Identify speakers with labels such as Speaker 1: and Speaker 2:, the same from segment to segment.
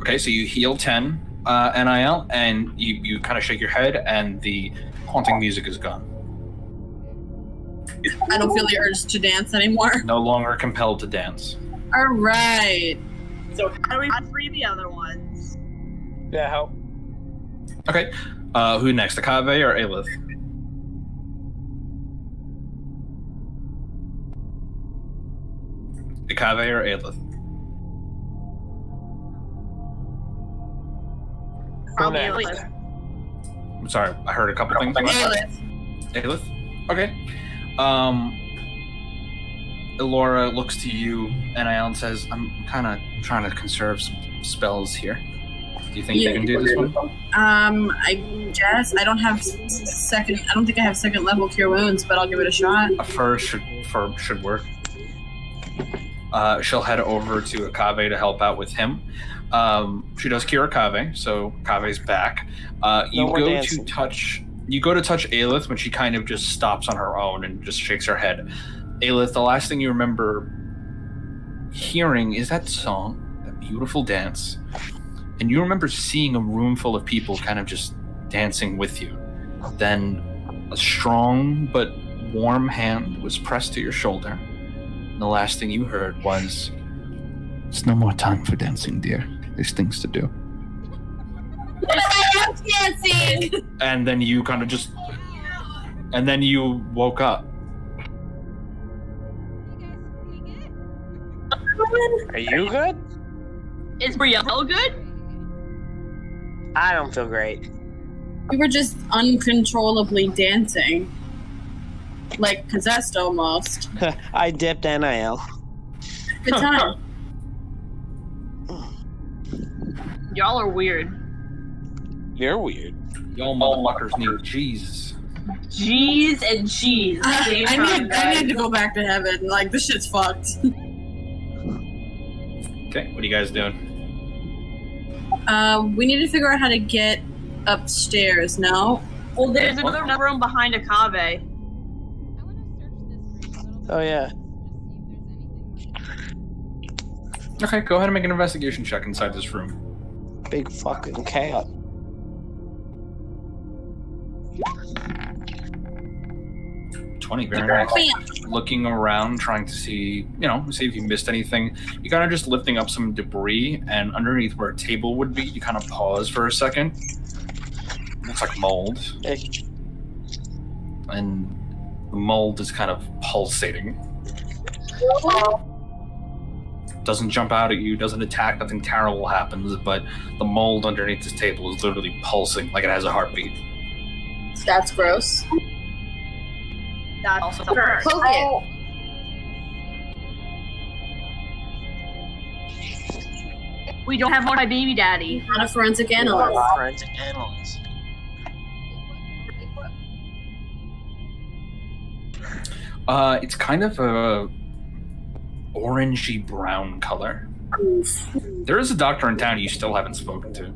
Speaker 1: Okay, so you heal 10 NIL, and you kind of shake your head, and the haunting music is gone.
Speaker 2: I don't feel the urge to dance anymore.
Speaker 1: No longer compelled to dance.
Speaker 2: All right.
Speaker 3: So how do we free the other ones?
Speaker 4: Yeah, how?
Speaker 1: Okay, who next, Akave or Aelith? Akave or Aelith?
Speaker 3: Probably
Speaker 4: next?
Speaker 3: Aelith.
Speaker 1: I'm sorry, I heard a couple things.
Speaker 2: Aelith.
Speaker 1: Aelith? Okay. Elora looks to you, NIL, and says, I'm kind of trying to conserve some spells here. Do you think you can do this one?
Speaker 2: I guess I don't have second. I don't think I have second level cure wounds, but I'll give it a shot.
Speaker 1: A fur should work. She'll head over to Akave to help out with him. She does cure Akave, so Akave's back. You go to touch Aelith when she kind of just stops on her own and just shakes her head. Aelith, the last thing you remember hearing is that song, that beautiful dance, and you remember seeing a room full of people kind of just dancing with you. Then a strong but warm hand was pressed to your shoulder, and the last thing you heard was, "It's no more time for dancing, dear. There's things to do."
Speaker 2: I am dancing.
Speaker 1: And then you kind of just, and then you woke up.
Speaker 4: Are you good?
Speaker 3: Is Brielle good?
Speaker 4: I don't feel great.
Speaker 2: We were just uncontrollably dancing, like possessed almost.
Speaker 4: I dipped NIL.
Speaker 2: Good time.
Speaker 3: Y'all are weird.
Speaker 4: You're weird.
Speaker 1: Y'all motherfuckers need Jesus.
Speaker 3: G's and G's.
Speaker 2: I need to go back to heaven. Like, this shit's fucked.
Speaker 1: Okay, what are you guys doing?
Speaker 2: We need to figure out how to get upstairs, no?
Speaker 3: Well, there's another room behind Akave.
Speaker 4: Oh, yeah.
Speaker 1: Okay, go ahead and make an investigation check inside this room.
Speaker 4: Big fucking cat.
Speaker 1: Very nice. Looking around, trying to see if you missed anything. You kind of just lifting up some debris, and underneath where a table would be, you kind of pause for a second. Looks like mold. And the mold is kind of pulsating. Doesn't jump out at you, doesn't attack, nothing terrible happens, but the mold underneath this table is literally pulsing like it has a heartbeat.
Speaker 2: That's gross.
Speaker 3: That's also first.
Speaker 2: Poke it.
Speaker 3: We don't have my baby daddy.
Speaker 2: Not a forensic analyst.
Speaker 4: Forensic analyst.
Speaker 1: It's kind of a orangey brown color.
Speaker 2: Oof.
Speaker 1: There is a doctor in town you still haven't spoken to.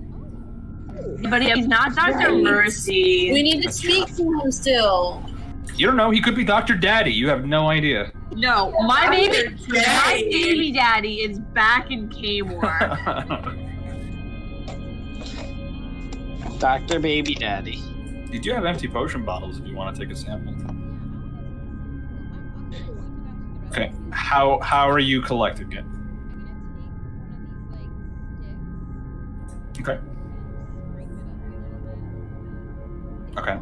Speaker 3: But he's not Dr. Mercy.
Speaker 2: We need to speak to him still.
Speaker 1: You don't know, he could be Dr. Daddy, you have no idea.
Speaker 3: No, my baby daddy is back in K-War.
Speaker 4: Dr. Baby Daddy.
Speaker 1: You do have empty potion bottles if you want to take a sample. Okay, how are you collecting it? Okay. Okay.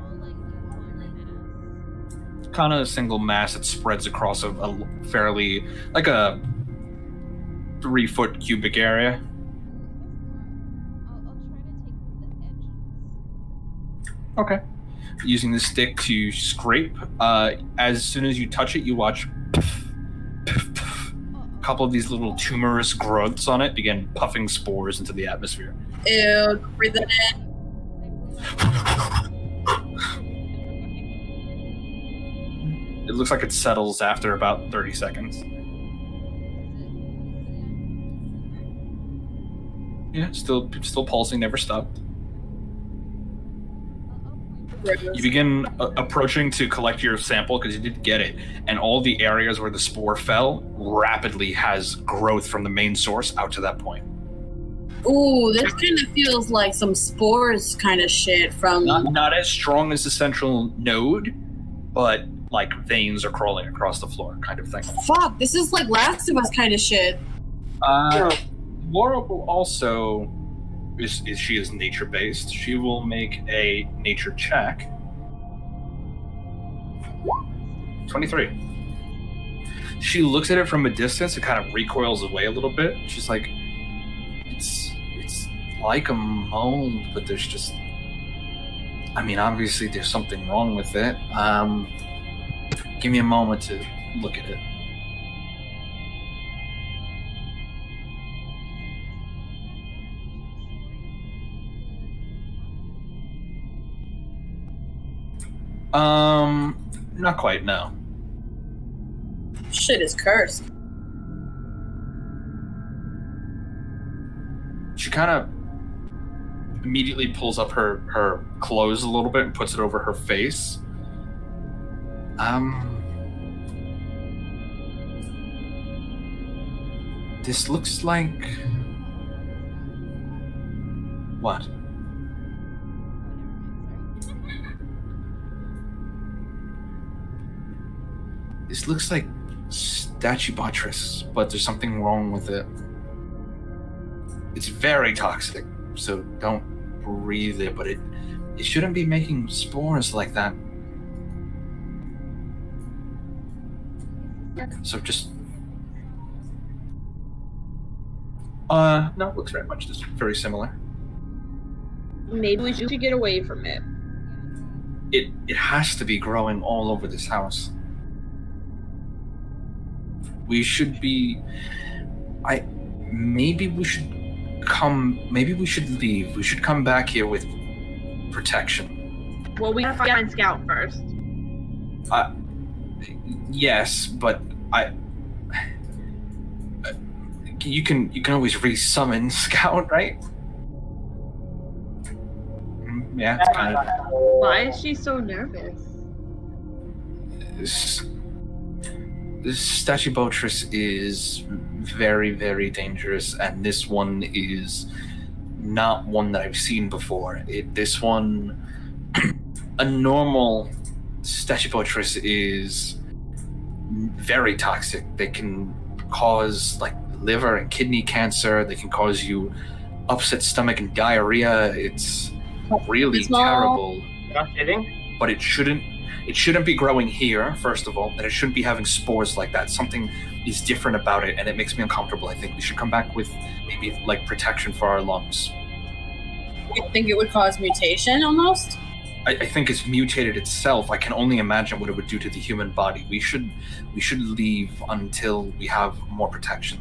Speaker 1: Kind of a single mass that spreads across a fairly, like a 3-foot cubic area. Okay. Using the stick to scrape. As soon as you touch it, you watch a couple of these little tumorous growths on it begin puffing spores into the atmosphere.
Speaker 2: Ew, breathe it in.
Speaker 1: It looks like it settles after about 30 seconds. Yeah, still pulsing, never stopped. You begin approaching to collect your sample because you did get it, and all the areas where the spore fell rapidly has growth from the main source out to that point.
Speaker 2: Ooh, this kind of feels like some spores kind of shit from...
Speaker 1: Not as strong as the central node, but like veins are crawling across the floor kind of thing.
Speaker 2: Fuck, this is like Last of Us kind of shit.
Speaker 1: Laura will also... She is nature-based. She will make a nature check. 23. She looks at it from a distance and kind of recoils away a little bit. She's like, it's like a mold, but there's just... I mean, obviously there's something wrong with it. Give me a moment to look at it. Not quite, no.
Speaker 2: Shit is cursed.
Speaker 1: She kind of immediately pulls up her clothes a little bit and puts it over her face. This looks like... What? This looks like Stachybotrys, but there's something wrong with it. It's very toxic, so don't breathe it, but it shouldn't be making spores like that. So just... no, it looks very much just very similar.
Speaker 3: Maybe we should get away from it.
Speaker 1: It has to be growing all over this house. We should be... Maybe we should leave. We should come back here with protection.
Speaker 3: Well, we gotta find Scout first.
Speaker 1: Yes, but you can always resummon Scout, right? Yeah, it's kind of...
Speaker 3: Why is she so nervous?
Speaker 1: This Stachybotrys is very, very dangerous, and this one is not one that I've seen before. This one, a normal Stachybotrys is very toxic. They can cause like liver and kidney cancer. They can cause you upset stomach and diarrhea. It's really terrible.
Speaker 5: Not kidding.
Speaker 1: But it shouldn't be growing here, first of all, and it shouldn't be having spores like that. Something is different about it, and it makes me uncomfortable. I think we should come back with maybe like protection for our lungs.
Speaker 2: You think it would cause mutation almost?
Speaker 1: I think it's mutated itself. I can only imagine what it would do to the human body. We should leave until we have more protection.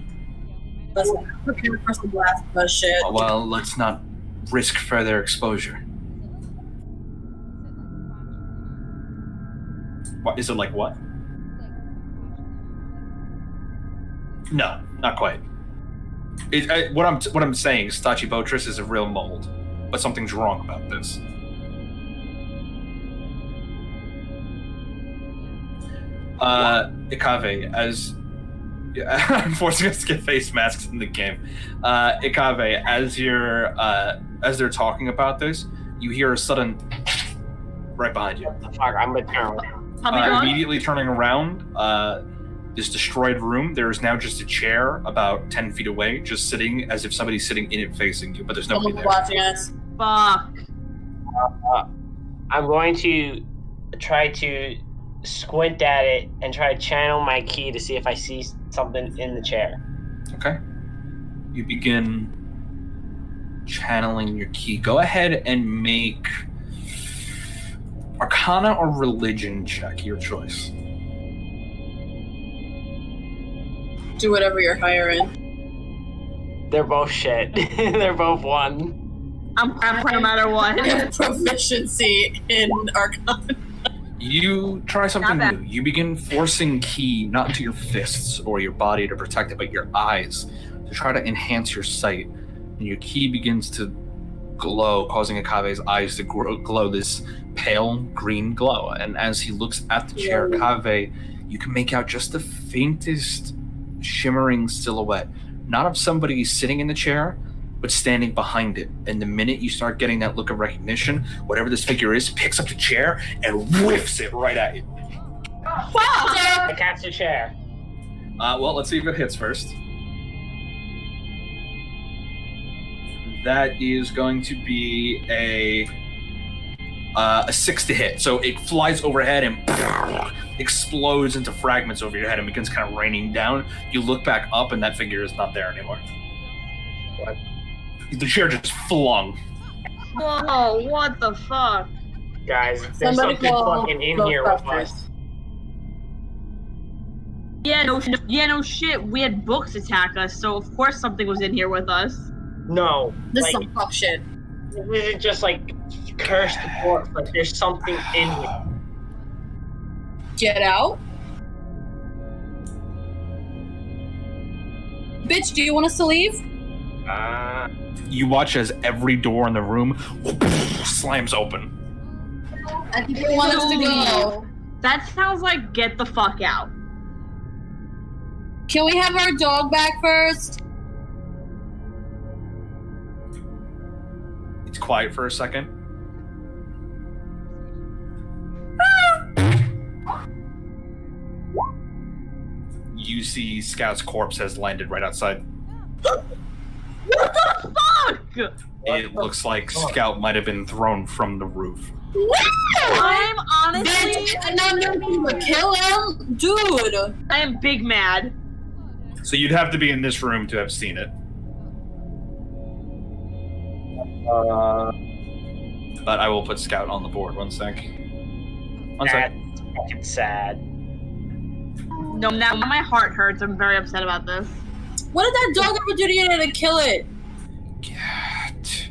Speaker 2: Let's prepare for some Last of Us shit.
Speaker 1: Well, let's not risk further exposure. What is it like? What? No, not quite. What I'm saying is Stachybotrys is a real mold, but something's wrong about this. Ikave, as I'm forcing us to get face masks in the game. Ikave, as they're talking about this, you hear a sudden right behind you.
Speaker 5: Fuck, I'm gonna turn.
Speaker 1: Immediately turning around, this destroyed room, there is now just a chair about 10 feet away, just sitting as if somebody's sitting in it facing you, but there's nobody there.
Speaker 2: Watching us.
Speaker 3: Fuck.
Speaker 5: I'm going to try to squint at it and try to channel my ki to see if I see something in the chair.
Speaker 1: Okay. You begin channeling your ki. Go ahead and make Arcana or Religion check, your choice.
Speaker 2: Do whatever you're higher in.
Speaker 5: They're both shit. They're both 1.
Speaker 3: I'm no matter what.
Speaker 2: Proficiency in Arcana.
Speaker 1: You try something new. You begin forcing ki not into your fists or your body to protect it, but your eyes to try to enhance your sight. And your ki begins to glow, causing Akave's eyes to glow this pale green glow. And as he looks at the chair, Akave, you can make out just the faintest shimmering silhouette, not of somebody sitting in the chair, but standing behind it. And the minute you start getting that look of recognition, whatever this figure is picks up the chair and whiffs it right at you.
Speaker 5: I catch the chair.
Speaker 1: Well, let's see if it hits first. That is going to be a 6 to hit. So it flies overhead and explodes into fragments over your head and begins kind of raining down. You look back up and that figure is not there anymore.
Speaker 5: What?
Speaker 1: The chair just flung.
Speaker 3: Whoa, what the fuck?
Speaker 5: Guys, there's something fucking in here with us.
Speaker 3: Yeah, no shit. We had books attack us, so of course something was in here with us.
Speaker 5: No.
Speaker 2: This is some fuck shit.
Speaker 5: This is just like cursed corpse. Like there's something in here.
Speaker 2: Get out. Bitch, do you want us to leave?
Speaker 1: You watch as every door in the room slams open.
Speaker 2: I think they want us to go.
Speaker 3: That sounds like get the fuck out.
Speaker 2: Can we have our dog back first?
Speaker 1: It's quiet for a second. You see Scout's corpse has landed right outside.
Speaker 3: What the fuck?
Speaker 1: It looks like Scout might have been thrown from the roof.
Speaker 3: I'm honestly...
Speaker 2: Bitch, and I'm not gonna kill him? Dude!
Speaker 3: I am big mad.
Speaker 1: So you'd have to be in this room to have seen it. But I will put Scout on the board. One sec. One sec.
Speaker 5: That's fucking sad.
Speaker 3: No, now my heart hurts. I'm very upset about this.
Speaker 2: What did that dog ever do to you to kill it?
Speaker 1: Get out.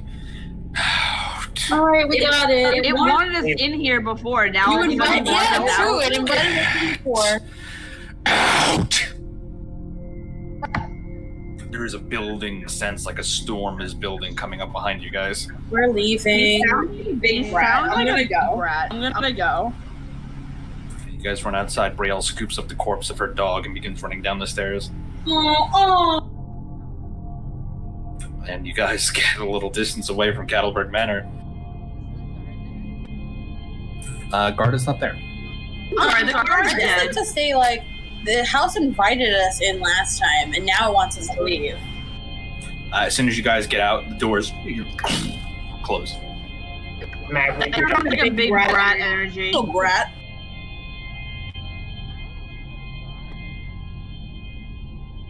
Speaker 2: Alright, we got it.
Speaker 3: It wanted us in here before. Now
Speaker 2: You
Speaker 3: it's
Speaker 2: invited
Speaker 3: wanting us
Speaker 2: true.
Speaker 3: out.
Speaker 2: It invited us before.
Speaker 1: Out. There is a building sense, like a storm is building coming up behind you guys.
Speaker 2: We're leaving.
Speaker 3: They sound like a brat. I'm gonna go.
Speaker 1: You guys run outside. Braille scoops up the corpse of her dog and begins running down the stairs.
Speaker 2: Oh.
Speaker 1: And you guys get a little distance away from Cattleberg Manor. Guard is not there.
Speaker 3: Alright, the guard's
Speaker 2: I just
Speaker 3: dead.
Speaker 2: like to say, like, the house invited us in last time, and now it wants us to leave.
Speaker 1: As soon as you guys get out, the doors close.
Speaker 5: Mag, we
Speaker 3: It's like a big brat energy.
Speaker 2: Little brat.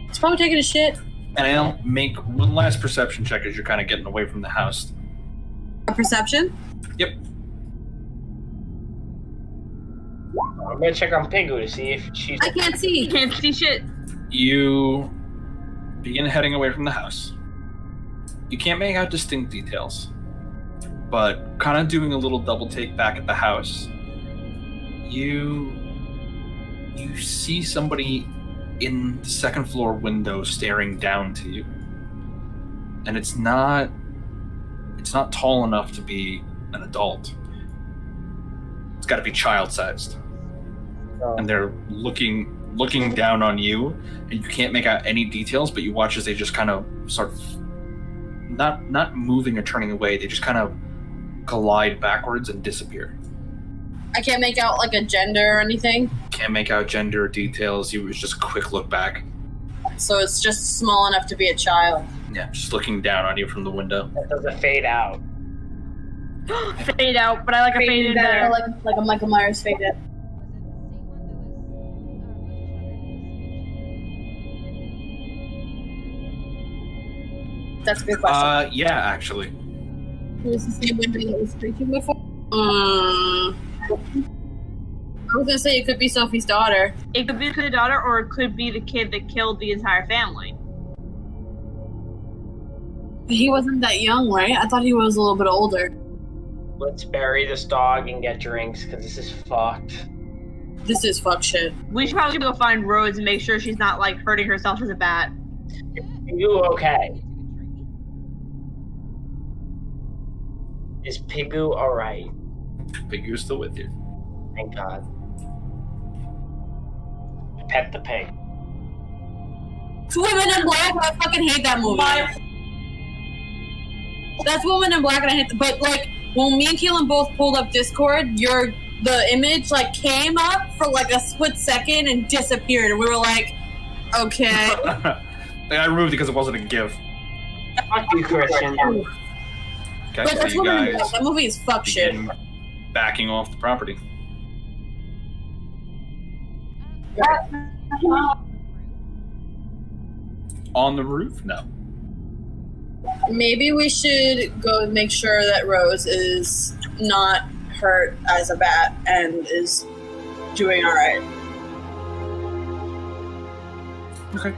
Speaker 2: It's probably taking a shit.
Speaker 1: And I'll make one last perception check as you're kind of getting away from the house.
Speaker 2: A perception?
Speaker 1: Yep.
Speaker 5: I'm gonna check on Pigu to see if she's.
Speaker 2: I can't see.
Speaker 3: Can't see shit.
Speaker 1: You begin heading away from the house. You can't make out distinct details, but kind of doing a little double take back at the house, you see somebody in the second floor window staring down to you. And it's not tall enough to be an adult. It's got to be child-sized. And they're looking down on you, and you can't make out any details, but you watch as they just kind of start not moving or turning away. They just kind of glide backwards and disappear.
Speaker 2: I can't make out, like, a gender or anything.
Speaker 1: Can't make out gender or details. You was just a quick look back.
Speaker 2: So it's just small enough to be a child.
Speaker 1: Yeah, just looking down on you from the window.
Speaker 5: That doesn't fade out.
Speaker 3: Fade out, but I like a fade in better.
Speaker 2: Like a Michael Myers faded. That's a good question.
Speaker 1: Yeah, actually.
Speaker 2: Was this the same window that was speaking before? I was gonna say it could be Sophie's daughter.
Speaker 3: It could be the daughter, or it could be the kid that killed the entire family.
Speaker 2: He wasn't that young, right? I thought he was a little bit older.
Speaker 5: Let's bury this dog and get drinks, because this is fucked.
Speaker 2: This is fuck shit.
Speaker 3: We should probably go find Rose and make sure she's not, like, hurting herself as a bat.
Speaker 5: You okay? Is Pigu alright?
Speaker 1: Pigu's still with you.
Speaker 5: Thank God. Pet the pig.
Speaker 2: Women in Black, I fucking hate that movie. That's Woman in Black, and I hit. But like when me and Keelan both pulled up Discord, the image like came up for like a split second and disappeared, and we were like, okay.
Speaker 1: I removed it because it wasn't a GIF.
Speaker 5: Fuck you, Christian.
Speaker 1: Okay,
Speaker 2: But
Speaker 1: so
Speaker 2: that's
Speaker 1: you
Speaker 2: Woman in
Speaker 1: guys
Speaker 2: Black. That movie is fuck shit.
Speaker 1: begin backing off the property. On the roof? No.
Speaker 2: Maybe we should go make sure that Rose is not hurt as a bat and is doing all right.
Speaker 1: Okay.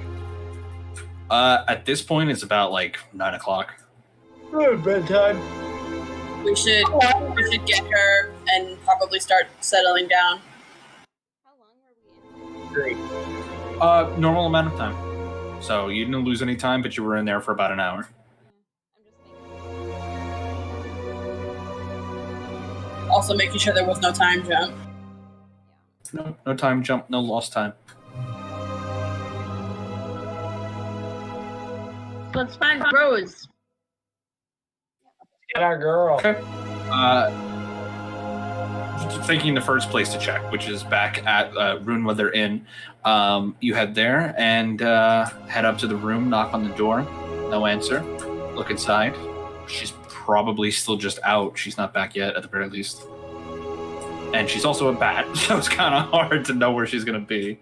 Speaker 1: At this point, it's about like 9 o'clock.
Speaker 5: Bedtime.
Speaker 2: We should get her and probably start settling down.
Speaker 6: How long were we in?
Speaker 5: Great.
Speaker 1: Normal amount of time. So you didn't lose any time, but you were in there for about an hour.
Speaker 6: I'm just thinking.
Speaker 2: Also making sure there was no time jump.
Speaker 1: No time jump, no lost time.
Speaker 3: Let's find Rose.
Speaker 5: Get our girl.
Speaker 1: Okay. Thinking the first place to check, which is back at Runeweather Inn. You head there and head up to the room, knock on the door. No answer. Look inside. She's probably still just out. She's not back yet, at the very least. And she's also a bat, so it's kind of hard to know where she's going to be.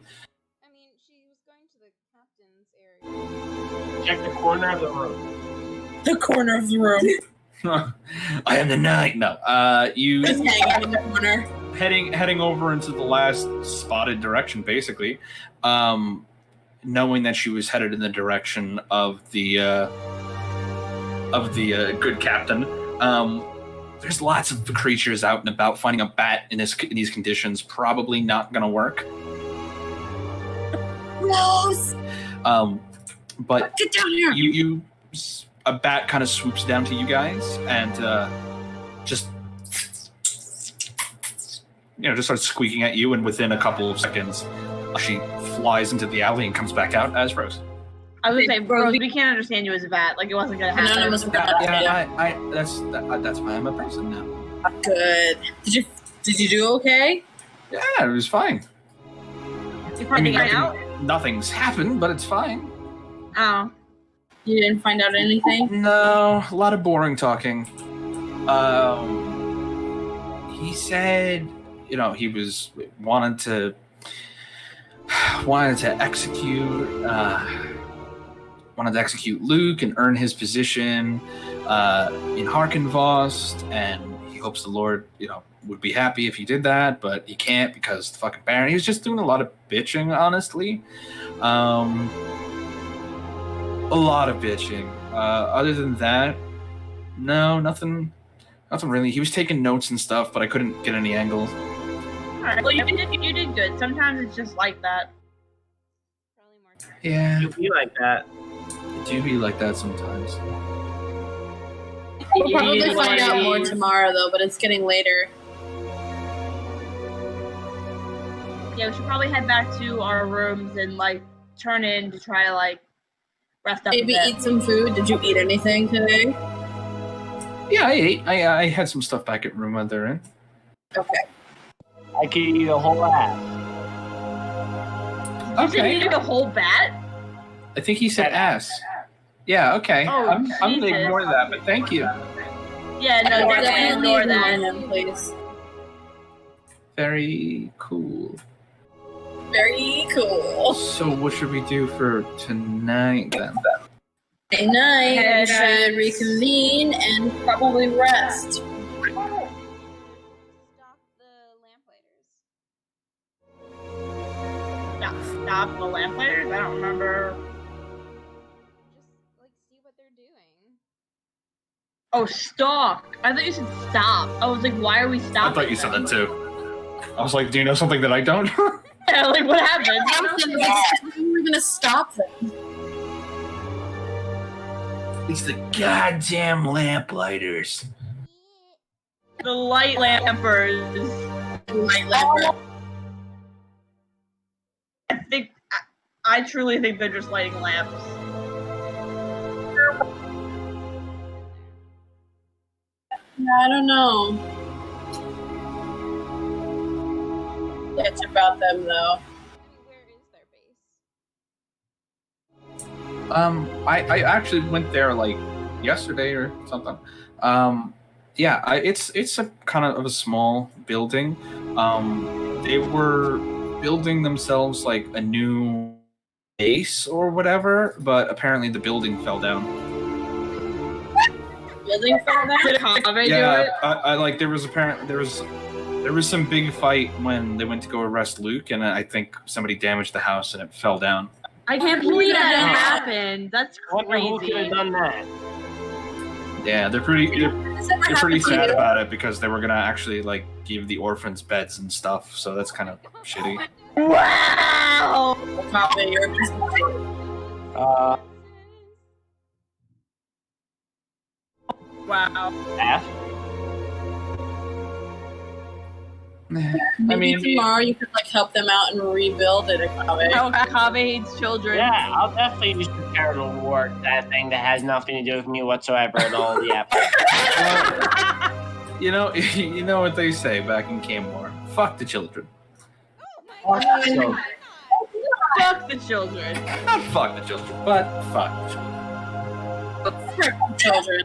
Speaker 6: I mean, she was going to the captain's area.
Speaker 5: Check the corner of the room.
Speaker 2: The corner of the room.
Speaker 1: I am the knight. No. You
Speaker 2: Just hanging in the corner.
Speaker 1: heading over into the last spotted direction, basically, knowing that she was headed in the direction of the good captain. There's lots of creatures out and about. Finding a bat in these conditions probably not going to work.
Speaker 2: Rose!
Speaker 1: But
Speaker 2: Get down here!
Speaker 1: a bat kind of swoops down to you guys and just starts squeaking at you, and within a couple of seconds she flies into the alley and comes back out as Rose.
Speaker 3: I was gonna say, Rose, we can't understand you as a bat. Like, it wasn't gonna happen.
Speaker 2: None of us were gonna
Speaker 1: That's why I'm a person now.
Speaker 2: Good. Did you do okay?
Speaker 1: Yeah, it was fine.
Speaker 3: You finding it out?
Speaker 1: Nothing's happened, but it's fine.
Speaker 3: Oh.
Speaker 2: You didn't find out anything?
Speaker 1: No, a lot of boring talking. He said, he was wanted to execute Luke and earn his position in Harkenvost, and he hopes the Lord, would be happy if he did that, but he can't because the fucking Baron. He was just doing a lot of bitching, honestly. A lot of bitching. Other than that, no, nothing really. He was taking notes and stuff, but I couldn't get any angles.
Speaker 3: Alright, well, you did good. Sometimes it's just like that.
Speaker 6: Probably more.
Speaker 1: Yeah,
Speaker 5: You be like that.
Speaker 1: it do be like that sometimes.
Speaker 2: We'll probably find out more tomorrow, though, but it's getting later.
Speaker 3: Yeah, we should probably head back to our rooms and, turn in to try to, rest up
Speaker 2: Maybe
Speaker 3: a bit.
Speaker 2: eat some food. Did you eat anything today?
Speaker 1: Yeah, I ate. I had some stuff back at room when they're in.
Speaker 2: Okay.
Speaker 5: I could eat a whole ass.
Speaker 3: You said you took a whole bat?
Speaker 1: I think he said ass. Yeah, okay.
Speaker 3: Oh,
Speaker 1: I'm gonna
Speaker 3: Jesus.
Speaker 1: ignore that, but thank you.
Speaker 3: Yeah, no, definitely ignore that.
Speaker 2: him, please.
Speaker 1: Very cool.
Speaker 2: Very cool.
Speaker 1: So what should we do for tonight then?
Speaker 2: Good night. We
Speaker 3: Good
Speaker 2: should
Speaker 3: night.
Speaker 2: reconvene and probably rest.
Speaker 6: Stop the lamplighters.
Speaker 3: Stop the lamplighters? I don't remember.
Speaker 6: Just see what they're doing.
Speaker 3: Oh, stalk. I thought you said stop. I was like, why are we stopping?
Speaker 1: I thought you said that too. I was like, do you know something that I don't?
Speaker 3: Yeah, what happened?
Speaker 2: We were gonna stop them.
Speaker 1: It's the goddamn lamp-lighters.
Speaker 3: The light lampers.
Speaker 2: Light leopard.
Speaker 3: I truly think they're just lighting lamps.
Speaker 2: Yeah, I don't know. It's about them though.
Speaker 6: I mean, where is their base?
Speaker 1: I actually went there like yesterday or something. Yeah, it's a kind of a small building. They were building themselves like a new base or whatever, but apparently the building fell down.
Speaker 2: Building fell down?
Speaker 3: Did Kave do
Speaker 1: Yeah,
Speaker 3: it?
Speaker 1: I like there was some big fight when they went to go arrest Luke, and I think somebody damaged the house and it fell down.
Speaker 3: I can't believe that
Speaker 2: Yeah.
Speaker 3: happened. That's
Speaker 5: I wonder who could have
Speaker 3: crazy.
Speaker 5: done that.
Speaker 1: Yeah, they're pretty
Speaker 2: Does this ever
Speaker 1: they're pretty
Speaker 2: happen to
Speaker 1: sad
Speaker 2: you?
Speaker 1: about it because they were gonna actually like give the orphans beds and stuff, so that's kind of shitty.
Speaker 3: Wow!
Speaker 2: Kave, you're just
Speaker 3: Wow.
Speaker 5: F?
Speaker 2: Maybe
Speaker 1: mean,
Speaker 2: tomorrow you could like help them out and rebuild it, Kave.
Speaker 3: How Kave hates children.
Speaker 5: Yeah, I'll definitely use the charitable reward that thing that has nothing to do with me whatsoever at all. Yeah.
Speaker 1: you know what they say back in Camor. Fuck the children.
Speaker 6: Oh my god.
Speaker 5: So,
Speaker 3: Fuck the children.
Speaker 1: Not fuck the children, but fuck the children.
Speaker 2: Children.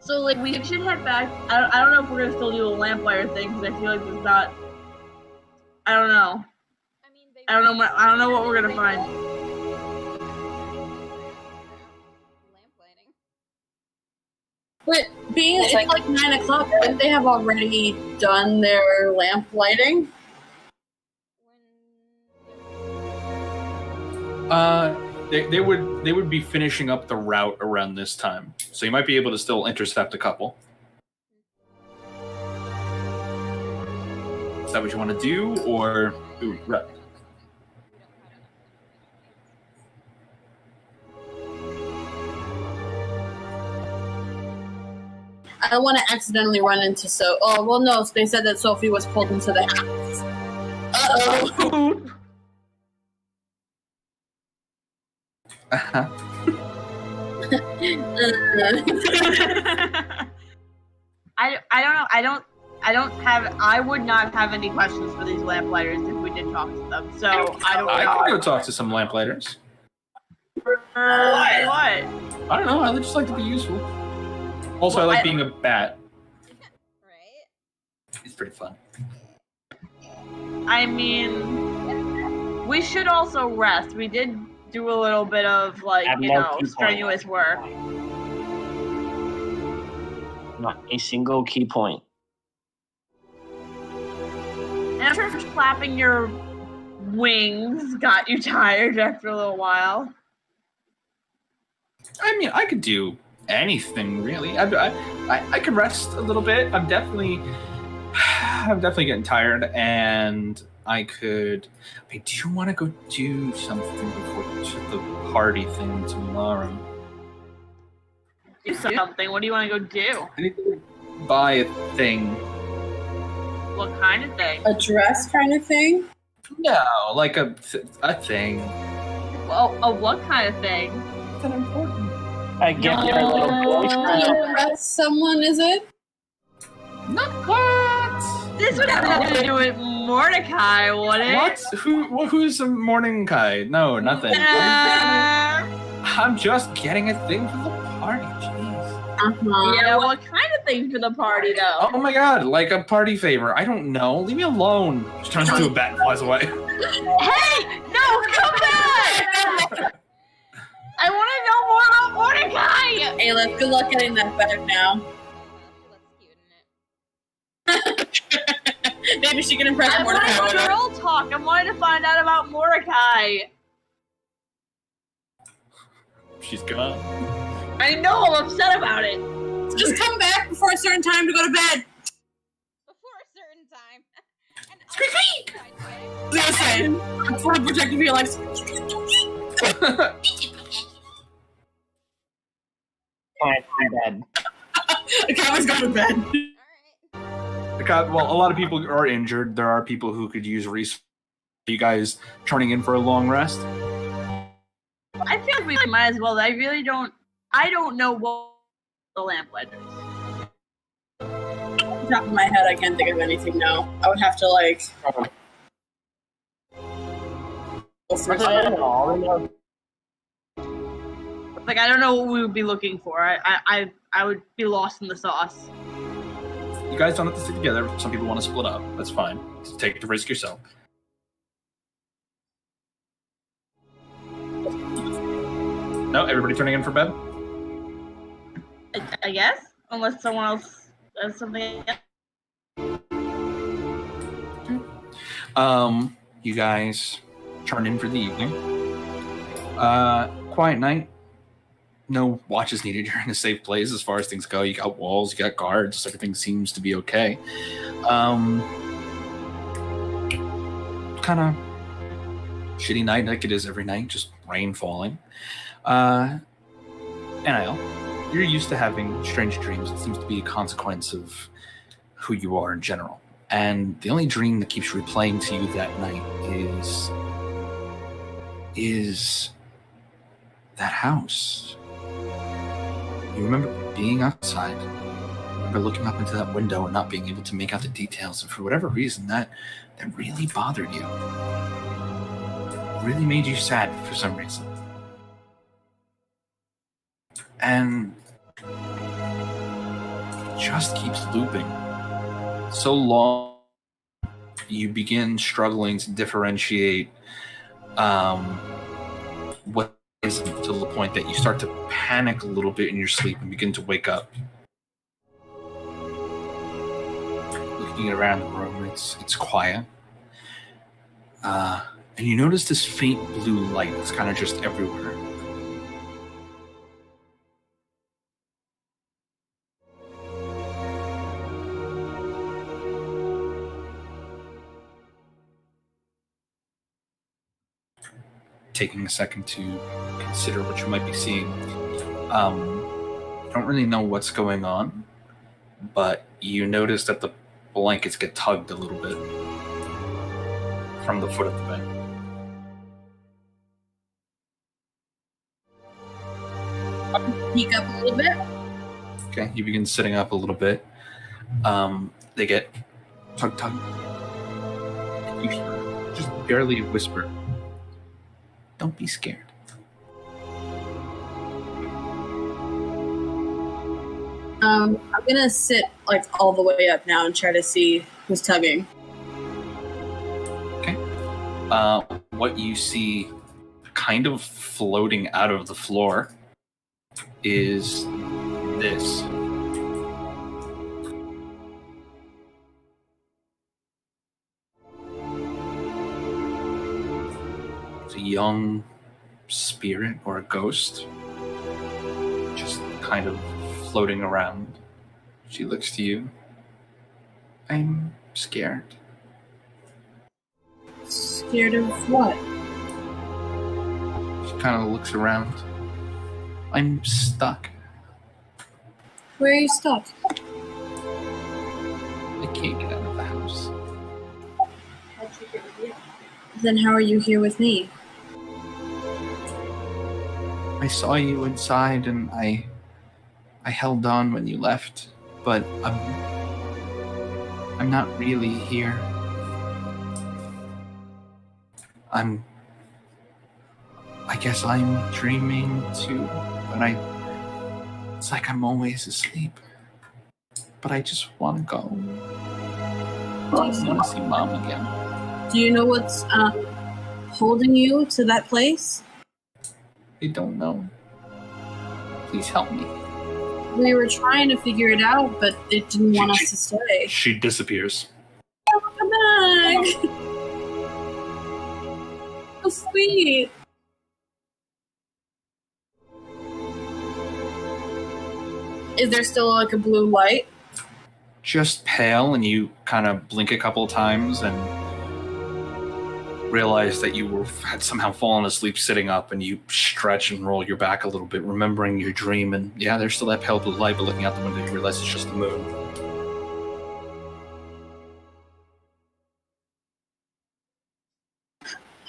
Speaker 3: So, like, we should head back. I don't know if we're gonna still do a lamplighter thing, because I feel like there's not. I don't know.
Speaker 6: I mean, they
Speaker 3: I don't know what we're gonna find.
Speaker 6: Lamplighting.
Speaker 2: But being it's like 9 o'clock, wouldn't they have already done their lamp lighting?
Speaker 1: They would be finishing up the route around this time, so you might be able to still intercept a couple. Is that what you want to do, or ooh, right.
Speaker 2: I don't want to accidentally run into So. Oh well, no. They said that Sophie was pulled into the house. Uh-oh.
Speaker 3: I don't know. I would not have any questions for these lamplighters if we did talk to them. So I don't know.
Speaker 1: I can go talk to some lamplighters.
Speaker 3: What?
Speaker 1: I don't know. I just like to be useful. Also,
Speaker 3: Well,
Speaker 1: I like
Speaker 3: I-
Speaker 1: being a bat.
Speaker 6: Right?
Speaker 1: It's pretty fun.
Speaker 3: I mean, we should also rest. We did do a little bit of like,
Speaker 5: Have
Speaker 3: you
Speaker 5: no
Speaker 3: know,
Speaker 5: key point.
Speaker 3: strenuous work.
Speaker 5: Not a single key point.
Speaker 3: And after flapping your wings got you tired after a little while.
Speaker 1: I mean, I could do anything really. I could rest a little bit. I'm definitely getting tired, and I do you want to go do something before the party thing tomorrow?
Speaker 3: Do something. What do you want to go do?
Speaker 1: I need to buy a thing.
Speaker 3: What kind of thing?
Speaker 2: A dress kind of thing.
Speaker 1: No, like a thing.
Speaker 3: Well, what kind of thing?
Speaker 1: Is that important?
Speaker 5: I get your little boyfriend.
Speaker 2: You arrest someone, is it?
Speaker 1: Not quite.
Speaker 3: This would have nothing to do with Mordecai, would it?
Speaker 1: What? Who's a morning guy? No, nothing. I'm just getting a thing for the party. Jeez.
Speaker 3: Yeah, what kind of thing for the party, though?
Speaker 1: Oh my god, like a party favor. I don't know. Leave me alone. She turns into a bat and flies away.
Speaker 3: Hey! No, come back! I want to know more about Mordecai!
Speaker 2: Aleph, good luck getting that back now.
Speaker 6: She looks cute in it.
Speaker 2: Maybe she can impress
Speaker 3: I
Speaker 2: Mordecai.
Speaker 3: wanted girl talk. I wanted to find out about Mordecai.
Speaker 1: She's gone.
Speaker 3: I know, I'm upset about it.
Speaker 2: Just come back before a certain time to go to bed.
Speaker 6: Before a certain time. And
Speaker 1: Squeak,
Speaker 2: Listen, I'm trying to protect you for your life.
Speaker 5: Can't be bed.
Speaker 2: Okay, I was going to bed.
Speaker 6: Alright.
Speaker 1: Well, a lot of people are injured. There are people who could use resources. You guys turning in for a long rest?
Speaker 3: I feel like we might as well. I don't know what the lamplighters.
Speaker 2: Off the top of my head, I can't think of anything. No, I would have to like. Go through
Speaker 5: I
Speaker 2: some.
Speaker 5: don't know.
Speaker 3: Like, I don't know what we would be looking for. I would be lost in the sauce.
Speaker 1: You guys don't have to stick together. Some people want to split up. That's fine. Just take the risk yourself. No, everybody turning in for bed?
Speaker 3: I guess, unless someone else does something else.
Speaker 1: You guys turn in for the evening. Quiet night. No watches needed. You're in a safe place as far as things go. You got walls, you got guards. Everything seems to be okay. Kind of shitty night like it is every night. Just rain falling. NIL, you're used to having strange dreams. It seems to be a consequence of who you are in general. And the only dream that keeps replaying to you that night is that house. You remember being outside. You remember looking up into that window and not being able to make out the details. And for whatever reason, that really bothered you. It really made you sad for some reason. And it just keeps looping. So long, you begin struggling to differentiate what isn't, to the point that you start to panic a little bit in your sleep and begin to wake up. Looking around the room, it's quiet. And you notice this faint blue light that's kind of just everywhere. Taking a second to consider what you might be seeing. You don't really know what's going on, but you notice that the blankets get tugged a little bit from the foot of the bed.
Speaker 2: Peek up a little bit.
Speaker 1: Okay, you begin sitting up a little bit. They get tug. You hear just barely a whisper. Don't be scared.
Speaker 2: I'm gonna sit like all the way up now and try to see who's tugging.
Speaker 1: Okay. What you see kind of floating out of the floor is this. It's a young spirit or a ghost just kind of floating around. She looks to you. I'm scared.
Speaker 2: Scared of what?
Speaker 1: She kind of looks around. I'm stuck.
Speaker 2: Where are you stuck?
Speaker 1: I can't get out of the house.
Speaker 2: Then how are you here with me?
Speaker 1: I saw you inside and I held on when you left, but I'm not really here. I guess I'm dreaming too, but it's like I'm always asleep. But I just want to go. I just want to see Mom again.
Speaker 2: Do you know what's holding you to that place?
Speaker 1: I don't know. Please help me.
Speaker 2: We were trying to figure it out, but it didn't want us to stay.
Speaker 1: She disappears.
Speaker 2: Come back! So sweet. Is there still like a blue light?
Speaker 1: Just pale, and you kind of blink a couple of times and realize that you had somehow fallen asleep sitting up, and you stretch and roll your back a little bit, remembering your dream. And yeah, there's still that pale blue light, but looking out the window, you realize it's just the moon.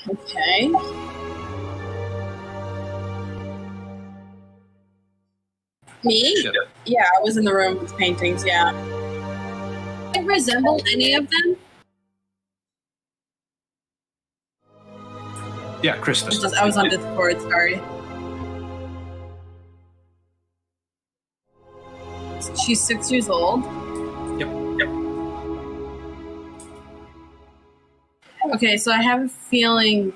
Speaker 2: Okay. Me?
Speaker 1: Yep.
Speaker 2: Yeah, I was in the room with paintings, yeah. I resemble any of them?
Speaker 1: Yeah, Krista.
Speaker 2: I was on Discord, sorry. She's 6 years old.
Speaker 1: Yep.
Speaker 2: Okay, so I have a feeling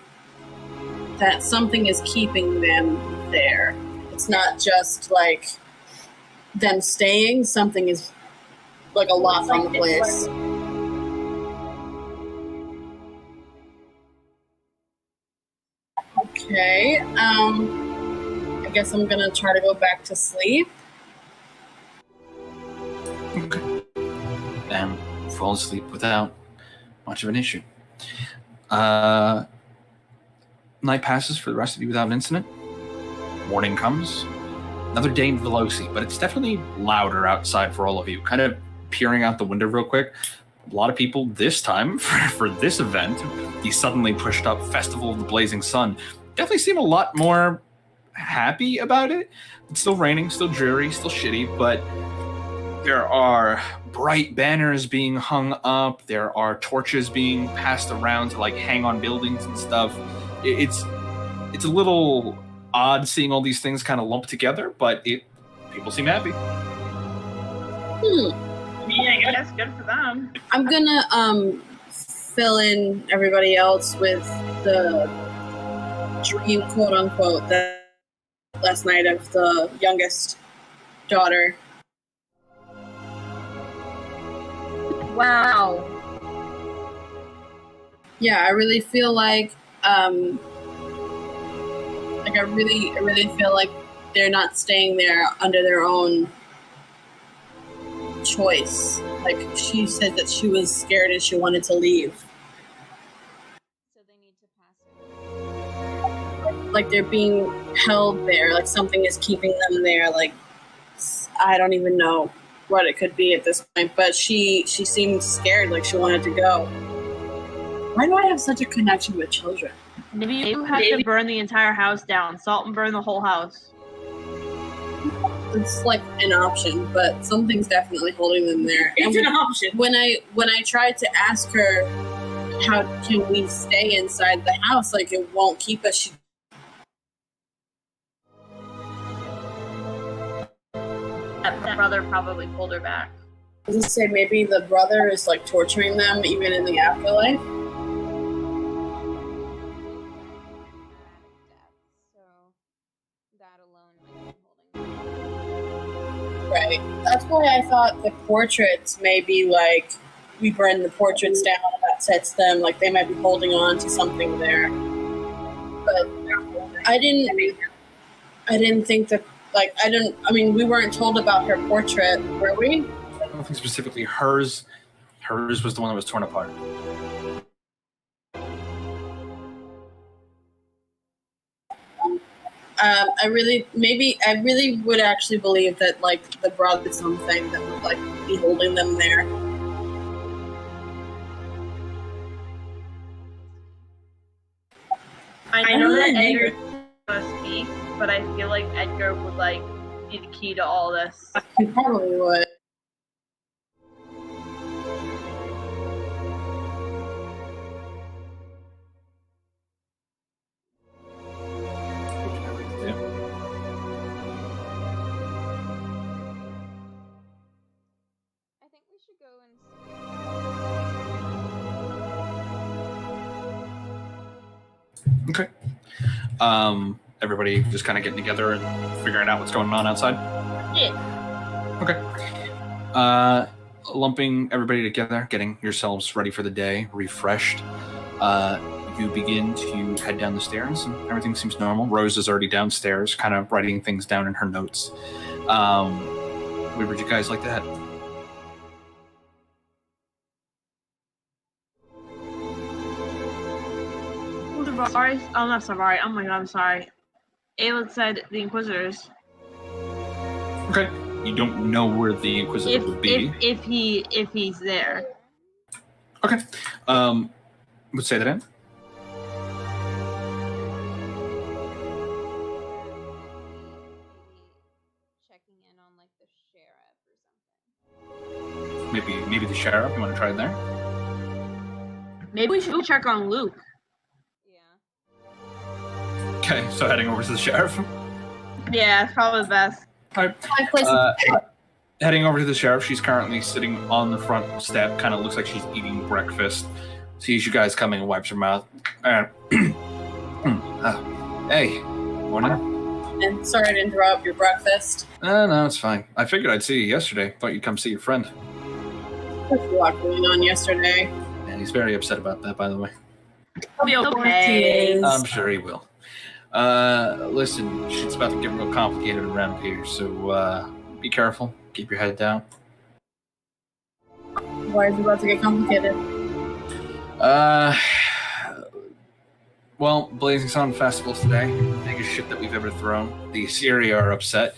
Speaker 2: that something is keeping them there. It's not just like them staying, something is like a lot from the place. Okay, I guess I'm gonna try to go back to sleep.
Speaker 1: Okay. And fall asleep without much of an issue. Night passes for the rest of you without an incident. Morning comes. Another day in Veloci, but it's definitely louder outside for all of you. Kind of peering out the window real quick. A lot of people this time, for this event, the suddenly pushed up Festival of the Blazing Sun, definitely seem a lot more happy about it. It's still raining, still dreary, still shitty, but there are bright banners being hung up. There are torches being passed around to like hang on buildings and stuff. It's a little odd seeing all these things kind of lumped together, but people seem happy.
Speaker 3: Yeah, I guess good for them.
Speaker 2: I'm gonna fill in everybody else with the dream, quote unquote, that last night of the youngest daughter.
Speaker 3: Wow.
Speaker 2: Yeah, I really feel like I really feel like they're not staying there under their own choice. Like, she said that she was scared and she wanted to leave.
Speaker 6: So they need to pass it.
Speaker 2: Like, they're being held there. Like, something is keeping them there. Like, I don't even know what it could be at this point. But she seemed scared, like she wanted to go. Why do I have such a connection with children?
Speaker 3: Maybe you have to burn the entire house down. Salt and burn the whole house.
Speaker 2: It's like an option, but something's definitely holding them there.
Speaker 3: It's an option.
Speaker 2: When I tried to ask her, how can we stay inside the house? Like, it won't keep us.
Speaker 3: That brother probably pulled her back.
Speaker 2: I was gonna say maybe the brother is like torturing them even in the afterlife.
Speaker 6: So that alone might be holding.
Speaker 2: Right. That's why I thought the portraits may be like, we burn the portraits down, that sets them, like they might be holding on to something there. But I didn't think that, like, I mean, we weren't told about her portrait, were we?
Speaker 1: I don't think specifically hers. Hers was the one that was torn apart.
Speaker 2: I really would actually believe that, like, the brother is something that would, like, be holding them there.
Speaker 3: I know that Edgar doesn't speak, but I feel like Edgar would like be the key to all this.
Speaker 2: He probably would.
Speaker 6: I think we should go and
Speaker 1: Okay. Everybody just kind of getting together and figuring out what's going on outside?
Speaker 3: Yeah.
Speaker 1: Okay. Lumping everybody together, getting yourselves ready for the day, refreshed. You begin to head down the stairs, and everything seems normal. Rose is already downstairs, kind of writing things down in her notes. Where would you guys like to head?
Speaker 3: Sorry. Oh, not sorry. Oh my god, I'm sorry. Ayla said the Inquisitors.
Speaker 1: Okay. You don't know where the Inquisitor would be.
Speaker 3: If he's there.
Speaker 1: Okay. Would say that in.
Speaker 6: checking in on
Speaker 1: maybe the sheriff. You want to try it there?
Speaker 3: Maybe we should check on Luke.
Speaker 6: Yeah.
Speaker 1: Okay, so heading over to the sheriff.
Speaker 3: Yeah, it's probably the best.
Speaker 1: All right. Heading over to the sheriff. She's currently sitting on the front step. Kind of looks like she's eating breakfast. Sees you guys coming and wipes her mouth. Hey, morning.
Speaker 2: And sorry to interrupt your breakfast.
Speaker 1: No, it's fine. I figured I'd see you yesterday. Thought you'd come see your friend.
Speaker 2: There's a lot going on yesterday.
Speaker 1: And he's very upset about that, by the way.
Speaker 3: He'll be okay.
Speaker 1: I'm sure he will. Listen, shit's about to get real complicated around here, so be careful. Keep your head down.
Speaker 2: Why is it about to get complicated?
Speaker 1: Well, Blazing Sun Festival's today. Biggest shit that we've ever thrown. The Assyria are upset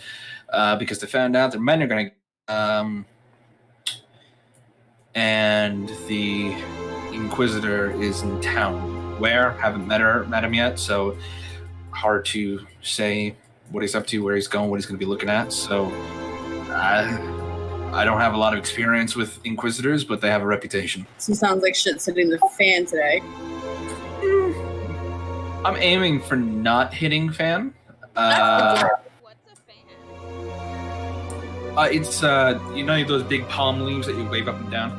Speaker 1: because they found out their men are going to... and the Inquisitor is in town. Where? Haven't met him yet, so hard to say what he's up to, where he's going, what he's going to be looking at. So I don't have a lot of experience with Inquisitors, but they have a reputation.
Speaker 2: So sounds like shit's hitting the fan today.
Speaker 1: I'm aiming for not hitting fan.
Speaker 6: What's a fan?
Speaker 1: It's you know those big palm leaves that you wave up and down.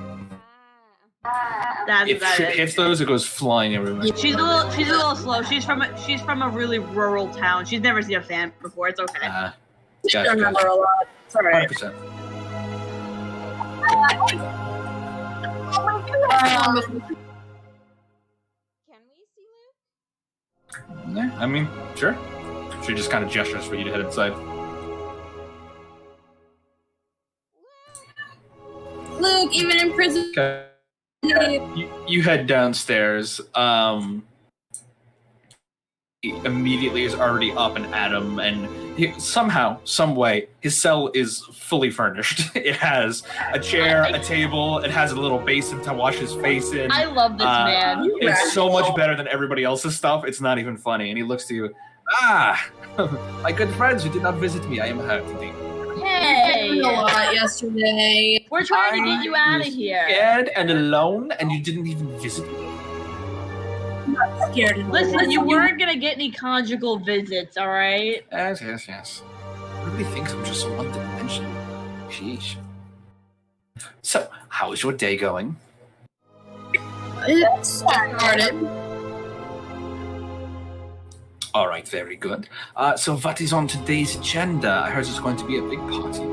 Speaker 3: That's
Speaker 1: If
Speaker 3: about
Speaker 1: shit
Speaker 3: it.
Speaker 1: hits those, it goes flying everywhere.
Speaker 3: She's a little slow. She's from a really rural town. She's never seen a fan before. It's okay.
Speaker 2: I
Speaker 1: Gotcha.
Speaker 2: remember a lot. It's alright.
Speaker 1: 100%.
Speaker 6: Can we see Luke?
Speaker 1: Yeah, I mean, sure. She just kind of gestures for you to head inside.
Speaker 2: Luke, even in prison.
Speaker 1: Okay. You head downstairs. He immediately is already up and at him, and somehow, some way, his cell is fully furnished. It has a chair, a table, it has a little basin to wash his face in.
Speaker 3: I love this man.
Speaker 1: It's so much better than everybody else's stuff. It's not even funny. And he looks to you. My good friends who did not visit me. I am hurt indeed.
Speaker 3: Hey,
Speaker 2: A lot yesterday.
Speaker 3: we're trying to get you out of
Speaker 1: was
Speaker 3: here.
Speaker 1: Scared and alone, and you didn't even visit me.
Speaker 2: Scared.
Speaker 3: Listen, you weren't gonna get any conjugal visits, all right?
Speaker 1: Yes. Everybody thinks I'm just one dimension. Sheesh. So, how is your day going?
Speaker 2: It started.
Speaker 1: All right, very good. So, what is on today's agenda? I heard it's going to be a big party.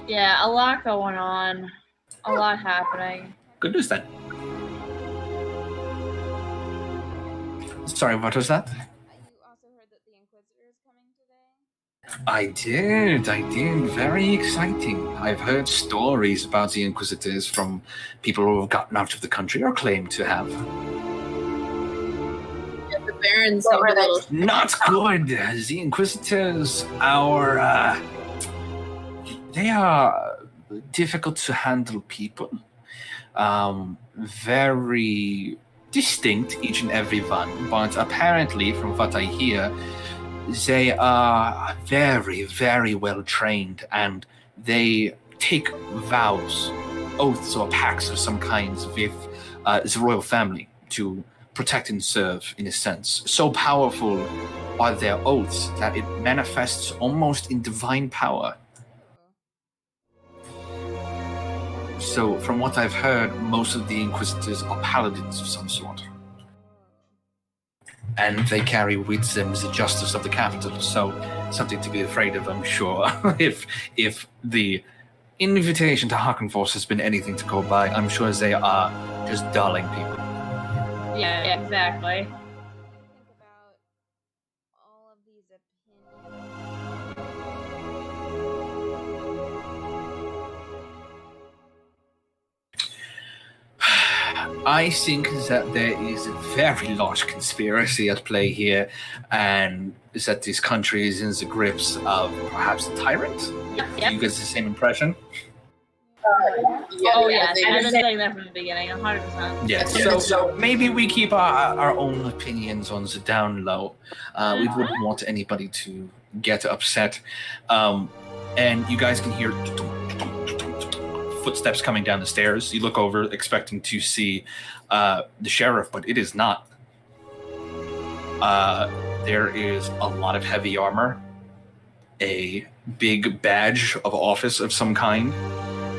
Speaker 3: Yeah, a lot going on. A lot happening.
Speaker 1: Good news then. Sorry, what was that?
Speaker 6: You also heard that the Inquisitor is coming today?
Speaker 1: I did. Very exciting. I've heard stories about the Inquisitors from people who have gotten out of the country or claim to have.
Speaker 2: Yeah, the Barons have a little.
Speaker 1: Not good. The Inquisitors are, they are difficult to handle people. Very distinct, each and every one, but apparently, from what I hear, they are very, very well trained, and they take vows, oaths, or pacts of some kinds with the royal family to protect and serve, in a sense. So powerful are their oaths that it manifests almost in divine power. So, from what I've heard, most of the Inquisitors are paladins of some sort. And they carry with them the justice of the capital, so something to be afraid of, I'm sure. if the invitation to Hakenforce has been anything to go by, I'm sure they are just darling people.
Speaker 3: Yeah, exactly.
Speaker 6: What do you think about all of these opinions?
Speaker 1: I think that there is a very large conspiracy at play here, and that this country is in the grips of perhaps a tyrant.
Speaker 3: Yep.
Speaker 1: You get the same impression?
Speaker 3: Oh yeah,
Speaker 2: they
Speaker 3: I've
Speaker 2: were
Speaker 3: been saying that from the beginning, 100%.
Speaker 1: Yes. So maybe we keep our own opinions on the down low. We wouldn't want anybody to get upset. And you guys can hear footsteps coming down the stairs. You look over, expecting to see the sheriff, but it is not. There is a lot of heavy armor, a big badge of office of some kind,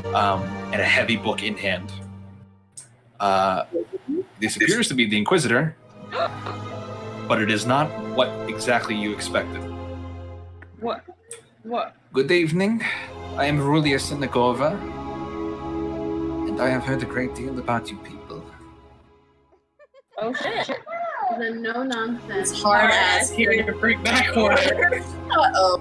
Speaker 1: and a heavy book in hand. This appears to be the Inquisitor, but it is not what exactly you expected.
Speaker 3: What?
Speaker 1: Good evening. I am Rulius Nagova, and I have heard a great deal about you people.
Speaker 3: Oh shit.
Speaker 6: The no nonsense.
Speaker 2: It's hard ass here to bring back order. Uh-oh.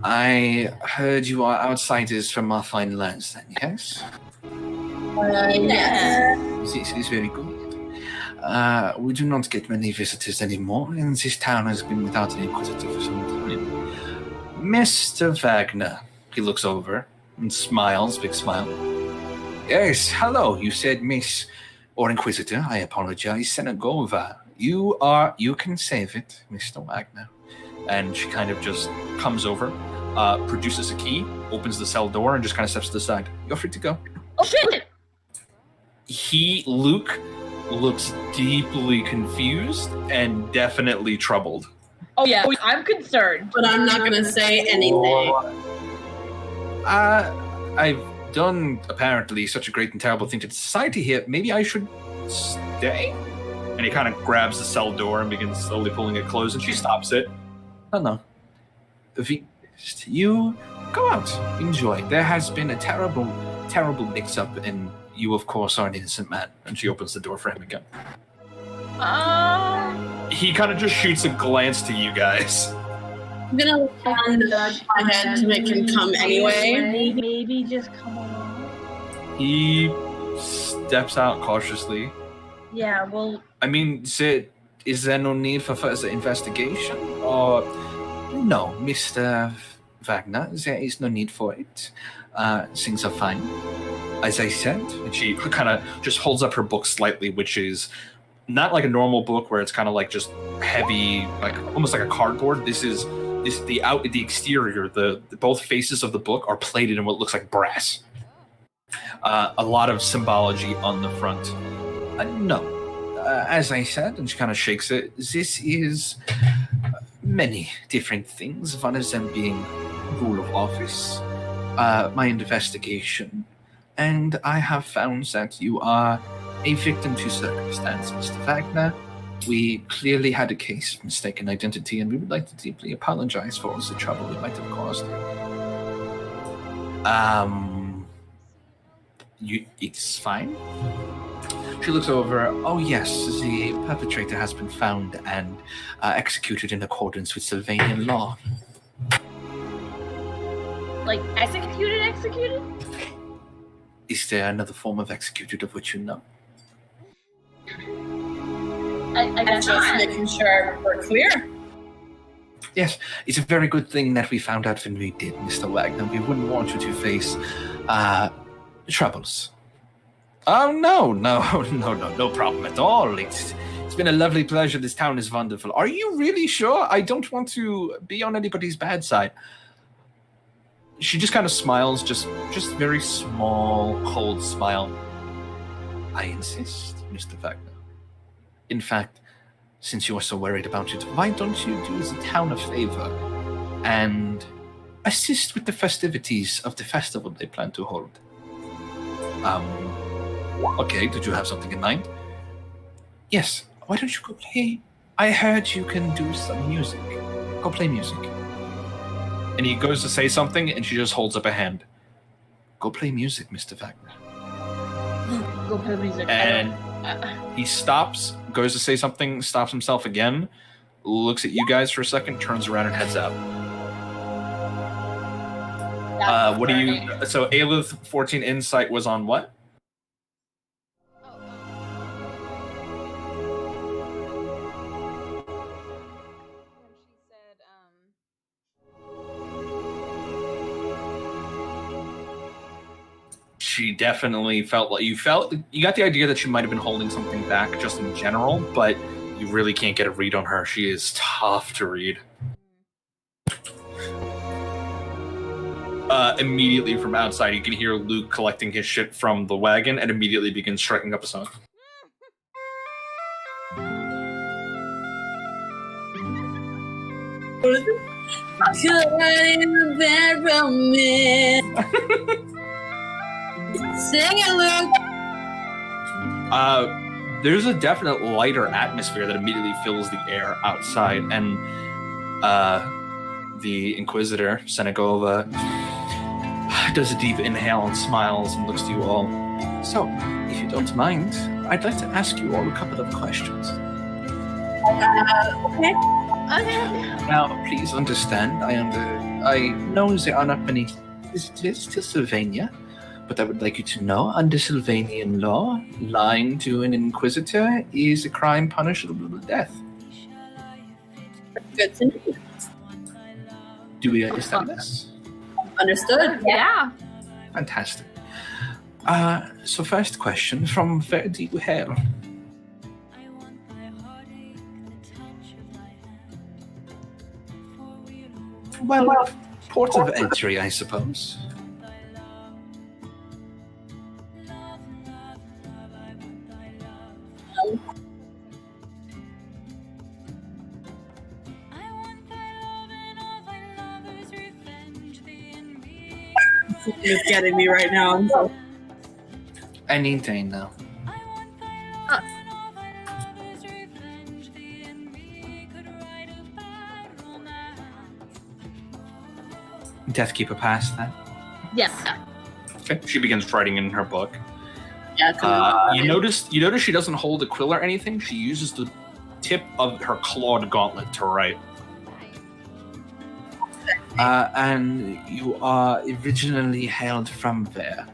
Speaker 1: I heard you are outsiders from our fine lands, then, yes?
Speaker 2: Yes.
Speaker 1: This is very good. We do not get many visitors anymore, and this town has been without an Inquisitor for some time. Mr. Wagner, he looks over and smiles, big smile. Yes, hello, you said Miss, or Inquisitor, I apologize, Senegova. You can save it, Mr. Wagner. And she kind of just comes over, produces a key, opens the cell door, and just kind of steps to the side. You're free to go.
Speaker 3: Oh shit!
Speaker 1: Luke, looks deeply confused and definitely troubled.
Speaker 3: Oh yeah, I'm concerned.
Speaker 2: But I'm not gonna say anything.
Speaker 1: I've done apparently such a great and terrible thing to society here. Maybe I should stay? And he kind of grabs the cell door and begins slowly pulling it closed, and she stops it. Oh no. You go out, enjoy. There has been a terrible mix-up, and you, of course, are an innocent man. And she opens the door for him again. He kind of just shoots a glance to you guys.
Speaker 2: I'm gonna hand my head to make him come anyway.
Speaker 3: Maybe just come along.
Speaker 1: He steps out cautiously.
Speaker 3: Yeah, well...
Speaker 1: I mean, is there no need for further investigation? Or... No, Mr. Wagner, there is no need for it. Things are fine. As I said, and she kind of just holds up her book slightly, which is not like a normal book where it's kind of like just heavy, like almost like a cardboard. The exterior, the both faces of the book are plated in what looks like brass. A lot of symbology on the front. No, as I said, and she kind of shakes it. This is many different things. One of them being rule of office, my investigation. And I have found that you are a victim to circumstance, Mr. Wagner. We clearly had a case of mistaken identity, and we would like to deeply apologize for all the trouble we might have caused you. It's fine. She looks over. Oh yes, the perpetrator has been found and executed in accordance with Sylvanian law.
Speaker 3: Like executed?
Speaker 1: Is there another form of executed of which you know?
Speaker 3: I guess
Speaker 2: Just making sure we're clear.
Speaker 1: Yes, it's a very good thing that we found out when we did, Mr. Wagner. We wouldn't want you to face troubles. Oh, no problem at all. It's been a lovely pleasure. This town is wonderful. Are you really sure? I don't want to be on anybody's bad side. She just kind of smiles, just very small, cold smile. I insist, Mr. Wagner. In fact, since you are so worried about it, why don't you do the town a favor and assist with the festivities of the festival they plan to hold? Okay, did you have something in mind? Yes, why don't you go play? I heard you can do some music. Go play music. And he goes to say something, and she just holds up a hand. Go play music, Mr. Wagner.
Speaker 3: Go play music.
Speaker 1: And he stops, goes to say something, stops himself again, looks at you guys for a second, turns around and heads out. What do you... So Aelith 14 Insight was on what? She definitely felt like you got the idea that she might have been holding something back just in general, but you really can't get a read on her. She is tough to read. immediately from outside, you can hear Luke collecting his shit from the wagon and immediately begins striking up a song.
Speaker 2: Sing it, Luke.
Speaker 1: There's a definite lighter atmosphere that immediately fills the air outside, and the Inquisitor, Senegova, does a deep inhale and smiles and looks to you all. So, if you don't mind, I'd like to ask you all a couple of questions.
Speaker 2: Okay.
Speaker 1: Now, please understand, I know there are not many visitors to Sylvania, but I would like you to know, under Sylvanian law, lying to an Inquisitor is a crime punishable with death.
Speaker 2: Good to know.
Speaker 1: Do we understand this?
Speaker 2: Understood.
Speaker 3: Yeah.
Speaker 1: Fantastic. So first question, from where do you hail? Well, port of entry, I suppose.
Speaker 2: It's getting me right now. I'm so...
Speaker 1: Any day now. Deathkeeper passed that.
Speaker 3: Yes.
Speaker 1: Okay. She begins writing in her book.
Speaker 2: Yeah.
Speaker 1: You notice she doesn't hold a quill or anything. She uses the tip of her clawed gauntlet to write. And you are originally hailed from where?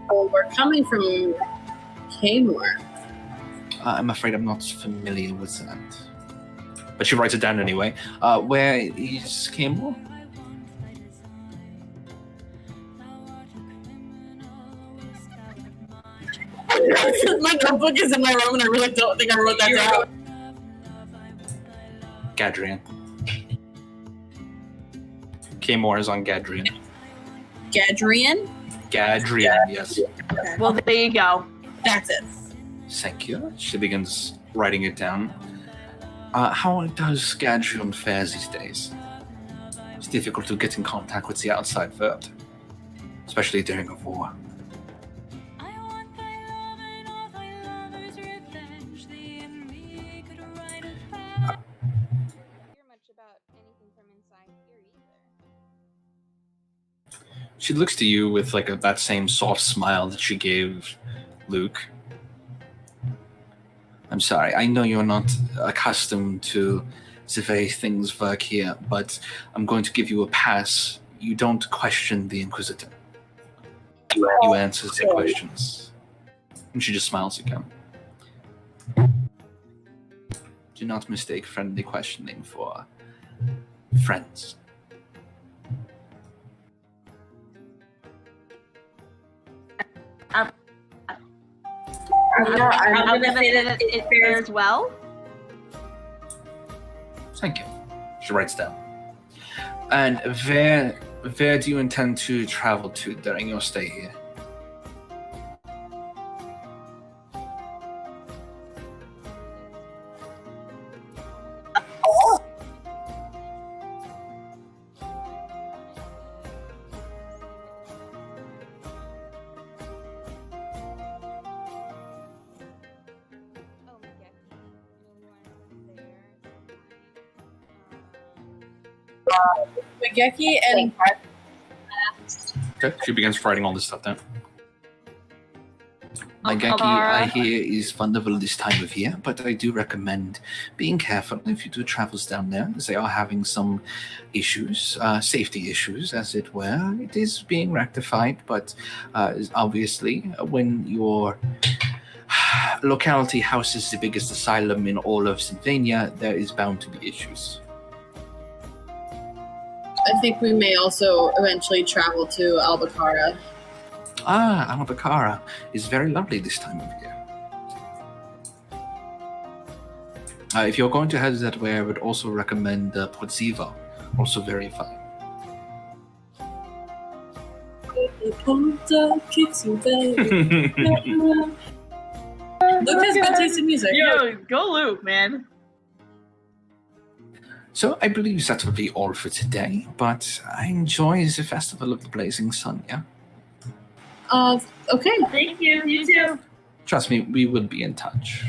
Speaker 2: Oh, we're coming from Kaymore.
Speaker 1: I'm afraid I'm not familiar with that. But she writes it down anyway. Where is Campbell?
Speaker 2: My notebook is in my room and I really don't think I wrote that down.
Speaker 1: Gadrian. Kaymore is on Gadrian.
Speaker 2: Gadrian?
Speaker 1: Gadrian, yes.
Speaker 2: Okay.
Speaker 3: Well, there you go.
Speaker 2: That's it.
Speaker 1: Thank you. She begins writing it down. How does Gadrian fare these days? It's difficult to get in contact with the outside world, especially during a war. She looks to you with that same soft smile that she gave Luke. I'm sorry, I know you're not accustomed to the way things work here, but I'm going to give you a pass. You don't question the Inquisitor. You answer the questions. And she just smiles again. Do not mistake friendly questioning for friends.
Speaker 3: I'm gonna say that it fares well.
Speaker 1: Thank you. She writes down. And where do you intend to travel to during your stay here?
Speaker 2: Spaghetti and
Speaker 1: Okay, she begins writing all this stuff down. My Genki, I hear, is vulnerable this time of year, but I do recommend being careful if you do travels down there, as they are having some issues, safety issues, as it were. It is being rectified, but obviously, when your locality houses the biggest asylum in all of Sylvania, there is bound to be issues.
Speaker 2: I think we may also eventually travel to Albacara.
Speaker 1: Albacara is very lovely this time of year. If you're going to head that way, I would also recommend Port Ziva, also very fine.
Speaker 2: Hunter kicks you, baby. Luke has good taste in music.
Speaker 3: Yo, go Luke, man.
Speaker 1: So I believe that will be all for today, but I enjoy the Festival of the Blazing Sun, yeah?
Speaker 2: Okay.
Speaker 3: Thank you. You too.
Speaker 1: Trust me, we will be in touch.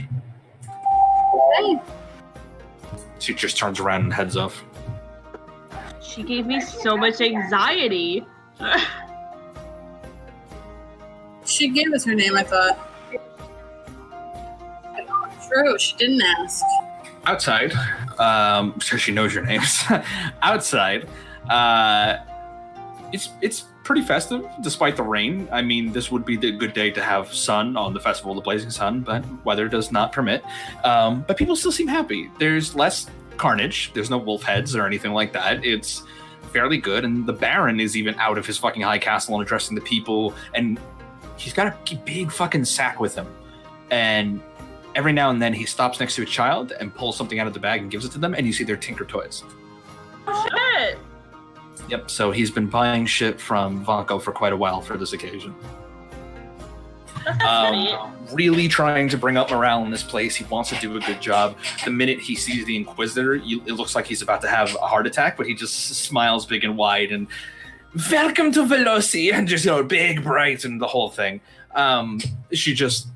Speaker 2: Hey.
Speaker 1: She just turns around and heads off.
Speaker 3: She gave me so much anxiety.
Speaker 2: She gave us her name, I thought. True, she didn't ask.
Speaker 1: Outside, so she knows your names. Outside, it's pretty festive despite the rain. I mean, this would be the good day to have sun on the Festival of the Blazing Sun, but weather does not permit. But people still seem happy. There's less carnage. There's no wolf heads or anything like that. It's fairly good, and the Baron is even out of his fucking high castle and addressing the people, and he's got a big fucking sack with him, and every now and then he stops next to a child and pulls something out of the bag and gives it to them, and you see their Tinker toys.
Speaker 3: Shit.
Speaker 1: Yep, so he's been buying shit from Vanko for quite a while for this occasion. Really trying to bring up morale in this place. He wants to do a good job. The minute he sees the Inquisitor, it looks like he's about to have a heart attack, but he just smiles big and wide and welcome to Veloci, and just, big, bright, and the whole thing. She just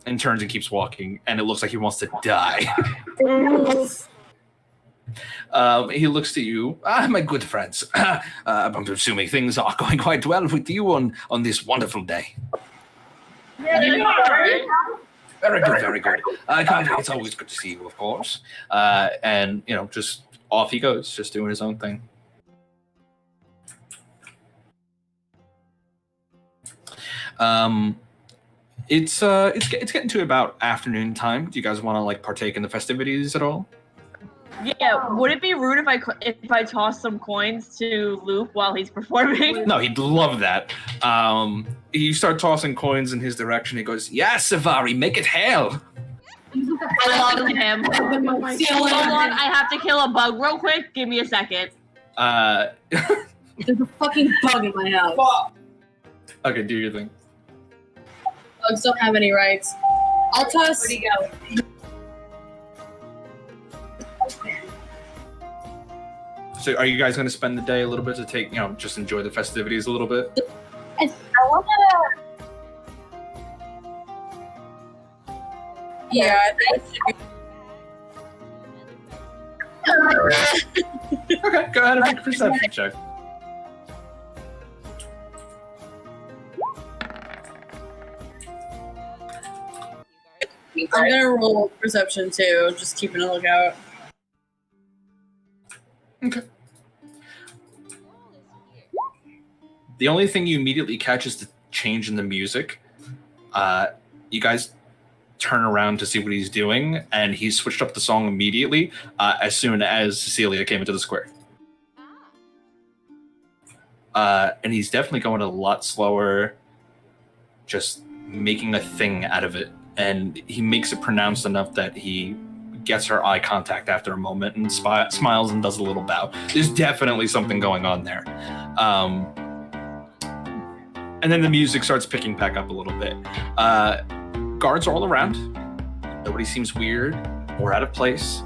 Speaker 1: and turns and keeps walking, and it looks like he wants to die. He looks to you, my good friends. I'm assuming things are going quite well with you on this wonderful day.
Speaker 3: Yeah,
Speaker 1: Very good, very good. It's always good to see you, of course. And just off he goes, just doing his own thing. It's getting to about afternoon time. Do you guys want to partake in the festivities at all?
Speaker 3: Yeah, would it be rude if I toss some coins to Luke while he's performing?
Speaker 1: No, he'd love that. You start tossing coins in his direction. He goes, "Yes, Savari, make it hail."
Speaker 3: I love him. Hold on, I have to kill a bug real quick. Give me a second.
Speaker 2: There's a fucking bug in my house.
Speaker 1: Okay, do your thing.
Speaker 2: Bugs don't have any rights. I'll toss. Where'd he go?
Speaker 1: So are you guys going to spend the day a little bit to take, just enjoy the festivities a little bit?
Speaker 2: I want to... Yeah, I think
Speaker 1: Okay, go ahead and make a perception check.
Speaker 2: I'm gonna roll perception too, just keeping a lookout.
Speaker 1: Okay. The only thing you immediately catch is the change in the music. You guys turn around to see what he's doing, and he switched up the song immediately as soon as Cecilia came into the square. And he's definitely going a lot slower, just making a thing out of it. And he makes it pronounced enough that he gets her eye contact after a moment and smiles and does a little bow. There's definitely something going on there. And then the music starts picking back up a little bit. Guards are all around. Nobody seems weird or out of place.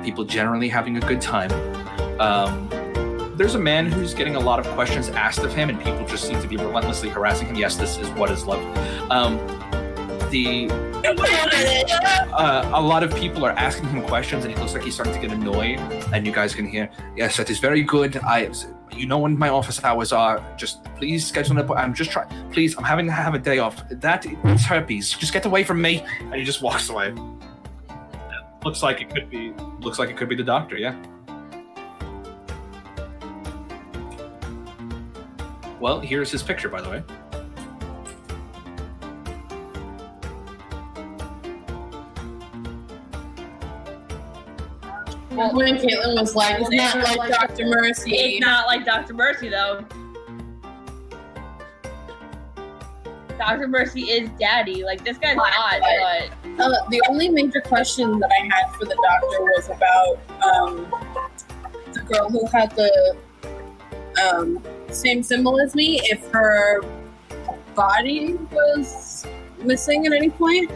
Speaker 1: People generally having a good time. There's a man who's getting a lot of questions asked of him, and people just seem to be relentlessly harassing him. Yes, this is what is love. A lot of people are asking him questions, and it looks like he's starting to get annoyed. And you guys can hear, "Yes, that is very good. When my office hours are. Just please schedule an appointment. I'm just trying. Please, I'm having to have a day off. That is herpes. Just get away from me." And he just walks away. Looks like it could be the doctor. Yeah. Well, here's his picture, by the way.
Speaker 2: Well, when Caitlin was like, "It's not like Dr. Mercy."
Speaker 3: It's not like Dr. Mercy, though. Dr. Mercy is daddy. Like, this guy's hot, but...
Speaker 2: The only major question that I had for the doctor was about the girl who had the the same symbol as me if her body was missing at any point?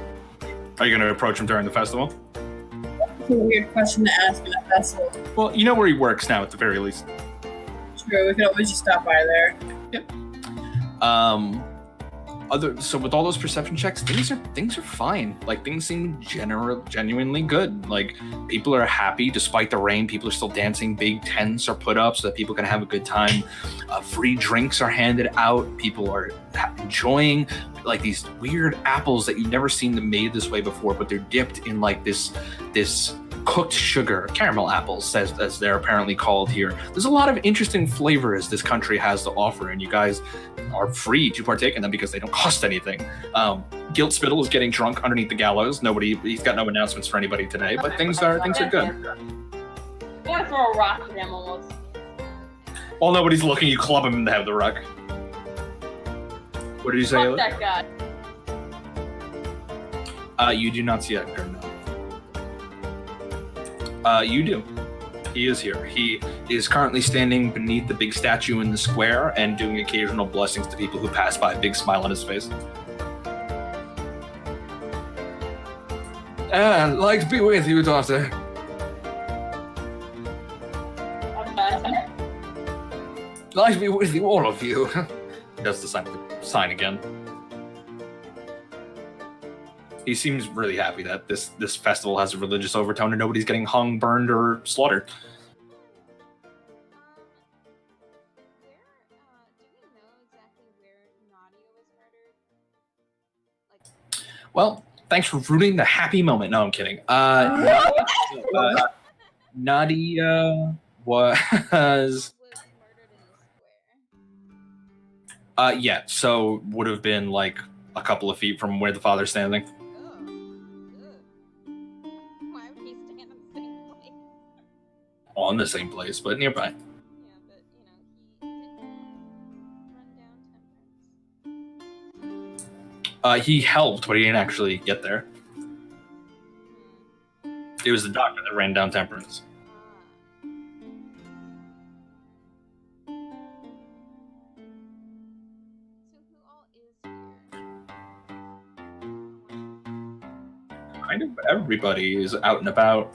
Speaker 1: Are you going to approach him during the festival?
Speaker 2: That's a weird question to ask in a festival.
Speaker 1: Well, you know where he works now, at the very least.
Speaker 2: True, we could always just stop by there.
Speaker 1: Yep. So with all those perception checks, things are fine. Like, things seem genuinely good. Like, people are happy despite the rain. People are still dancing. Big tents are put up so that people can have a good time. Free drinks are handed out. People are enjoying like these weird apples that you've never seen them made this way before, but they're dipped in like this cooked sugar, caramel apples, as they're apparently called here. There's a lot of interesting flavors this country has to offer, and you guys are free to partake in them because they don't cost anything. Guilt Spittle is getting drunk underneath the gallows. He's got no announcements for anybody today, but things are good.
Speaker 3: I'm gonna throw a rock at him almost.
Speaker 1: While nobody's looking, you club him in the head with the rock. What did you say?
Speaker 3: Fuck that guy.
Speaker 1: You do not see Edgar, no. You do. He is here. He is currently standing beneath the big statue in the square and doing occasional blessings to people who pass by, a big smile on his face. And like to be with you, daughter. Like to be with you, all of you. He does the sign again. He seems really happy that this festival has a religious overtone and nobody's getting hung, burned, or slaughtered.
Speaker 6: Do we know exactly where Nadia was murdered?
Speaker 1: Well, thanks for ruining the happy moment. No, I'm kidding. Nadia was...
Speaker 6: Was murdered in the square.
Speaker 1: Yeah, so would have been like a couple of feet from where the father's standing.
Speaker 6: Ugh. Why would he stand in the same place?
Speaker 1: On the same place, but nearby.
Speaker 6: Yeah, but he didn't run down Temperance.
Speaker 1: He helped, but he didn't actually get there. It was the doctor that ran down Temperance.
Speaker 6: So who all is here?
Speaker 1: Kind of everybody is out and about.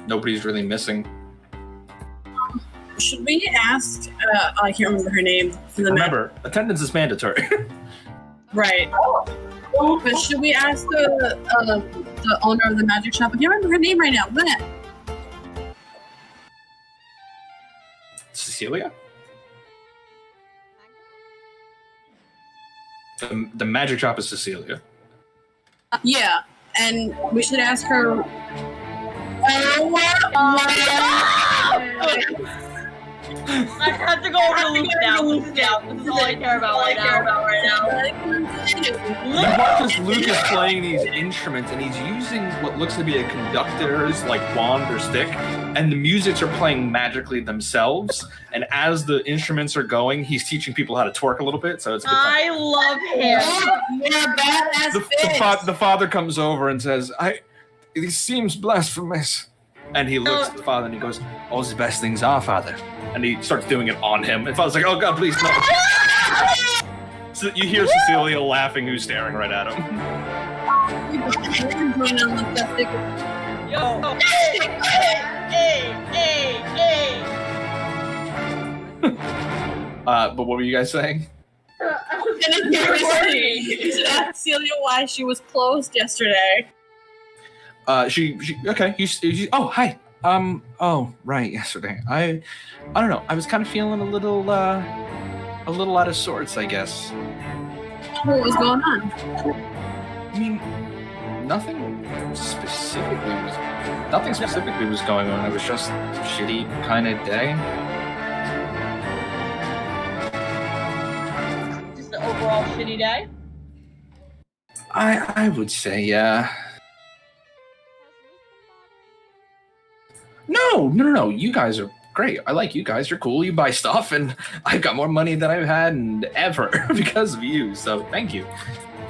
Speaker 1: Nobody's really missing.
Speaker 2: Should we ask? I can't remember her name.
Speaker 1: Remember, attendance is mandatory.
Speaker 2: Right. But should we ask the owner of the magic shop? I can't remember her name right now. What?
Speaker 1: Cecilia? The magic shop is Cecilia.
Speaker 2: Yeah, and we should ask her.
Speaker 3: I have to go over to Luke now. This is all I care about right now.
Speaker 1: You watch as Luke is playing these instruments, and he's using what looks to be a conductor's like wand or stick, and the musics are playing magically themselves. And as the instruments are going, he's teaching people how to twerk a little bit. So it's a good time.
Speaker 3: I love him.
Speaker 2: You're a badass bitch.
Speaker 1: The father comes over and says, "It seems blasphemous." And he looks at the father and he goes, "All the best things are, father." And he starts doing it on him. And father's like, "Oh God, please no." So you hear Cecilia laughing, who's staring right at him.
Speaker 3: Yo. Hey.
Speaker 1: But what were you guys saying?
Speaker 2: You should ask Celia why she was closed yesterday.
Speaker 1: She okay. Oh, hi. Oh, right. Yesterday, I don't know. I was kind of feeling a little out of sorts, I guess.
Speaker 2: What was going on?
Speaker 1: I mean, nothing specifically was going on. It was just a shitty kind of day.
Speaker 3: Just an overall shitty day.
Speaker 1: I would say, yeah. No. You guys are great. I like you guys. You're cool. You buy stuff, and I've got more money than I've had in ever because of you. So thank you.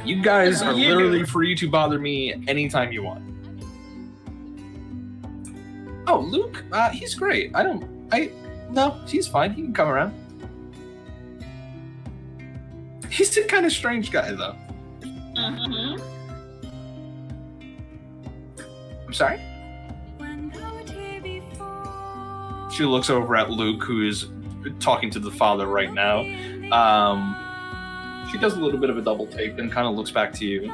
Speaker 1: You guys are literally free to bother me anytime you want. Oh, Luke? He's great. No, he's fine. He can come around. He's a kind of strange guy, though.
Speaker 3: Mm-hmm.
Speaker 1: I'm sorry? She looks over at Luke, who is talking to the father right now. She does a little bit of a double take, then kind of looks back to you.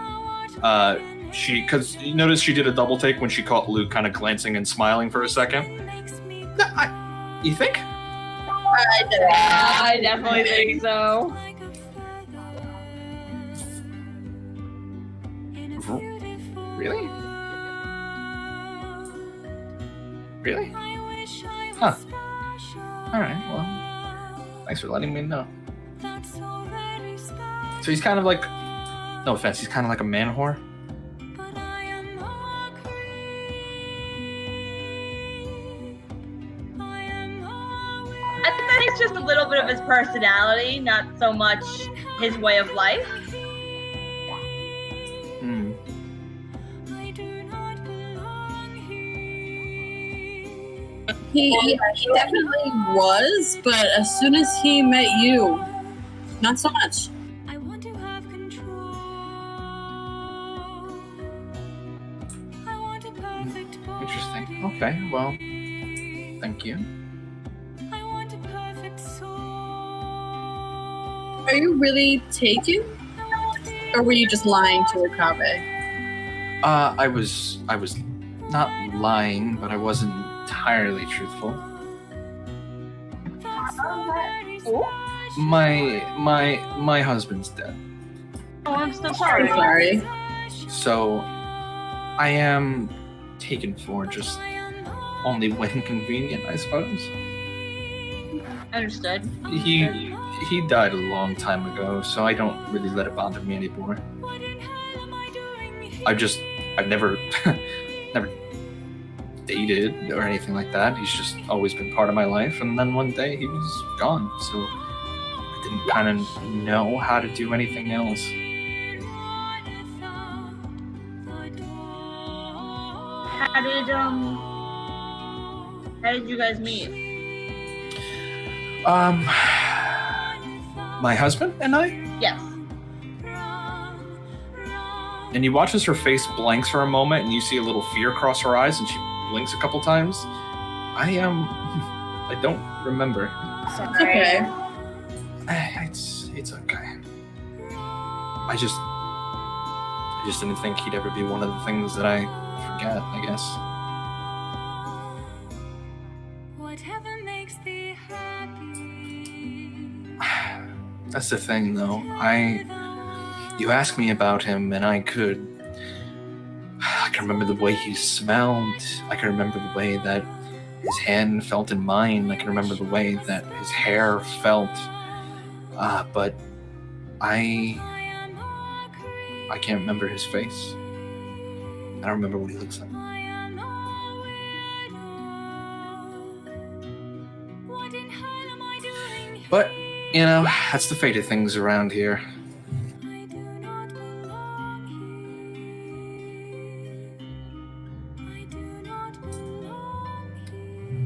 Speaker 1: Because you notice she did a double take when she caught Luke kind of glancing and smiling for a second. You think?
Speaker 3: I definitely think so.
Speaker 1: Really? Really? Huh. Alright, well, thanks for letting me know. So he's kind of like, no offense, he's kind of like a man whore.
Speaker 3: I think that it's just a little bit of his personality, not so much his way of life.
Speaker 1: Hmm.
Speaker 2: He definitely was, but as soon as he met you, not so much.
Speaker 1: Interesting. Okay, well, thank you.
Speaker 2: Are you really taken? Or were you just lying to Okabe?
Speaker 1: I was not lying, but I wasn't entirely truthful. My husband's dead.
Speaker 3: Oh, I'm so
Speaker 2: I'm
Speaker 3: sorry.
Speaker 2: sorry.
Speaker 1: So I am taken for, just only when convenient, I suppose.
Speaker 3: Understood.
Speaker 1: He died a long time ago, so I don't really let it bother me anymore. I've never never dated or anything like that. He's just always been part of my life, and then one day he was gone, so I didn't kind of know how to do anything else.
Speaker 3: How did you guys meet?
Speaker 1: My husband and I?
Speaker 3: Yes.
Speaker 1: And you watch as her face blanks for a moment, and you see a little fear cross her eyes, and she blinks a couple times. I don't remember.
Speaker 2: Okay.
Speaker 1: It's okay. I just didn't think he'd ever be one of the things that I forget, I guess. That's the thing, though. You asked me about him, and I can remember the way he smelled. I can remember the way that his hand felt in mine. I can remember the way that his hair felt. But I can't remember his face. I don't remember what he looks like. But, you know, that's the fate of things around here.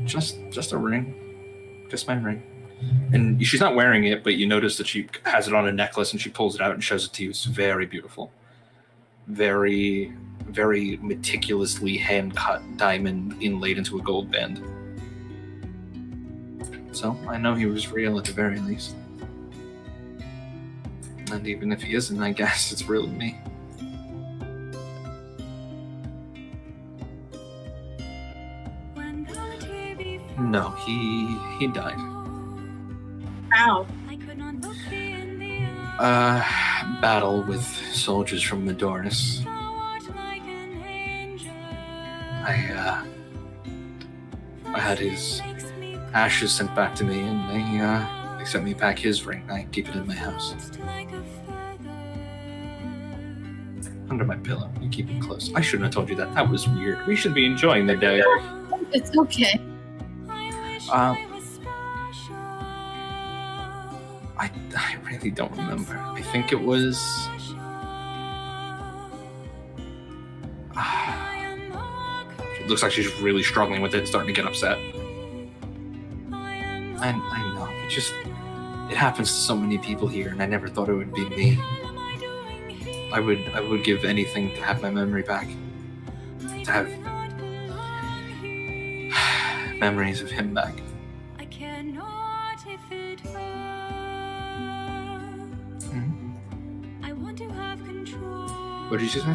Speaker 1: Just a ring. Just my ring. And she's not wearing it, but you notice that she has it on a necklace, and she pulls it out and shows it to you. It's very beautiful. Very, very meticulously hand-cut diamond inlaid into a gold band. So, I know he was real at the very least. And even if he isn't, I guess it's really me. No, he died.
Speaker 2: Ow.
Speaker 1: Battle with soldiers from Madoris. I had his ashes sent back to me, and they sent me back his ring. I keep it in my house. Under my pillow. You keep it close. I shouldn't have told you that. That was weird. We should be enjoying the day.
Speaker 2: It's okay.
Speaker 1: I really don't remember. I think it was... It looks like she's really struggling with it, starting to get upset. I know. It happens to so many people here, and I never thought it would be me. I would give anything to have my memory back. To have memories of him back. What did you say?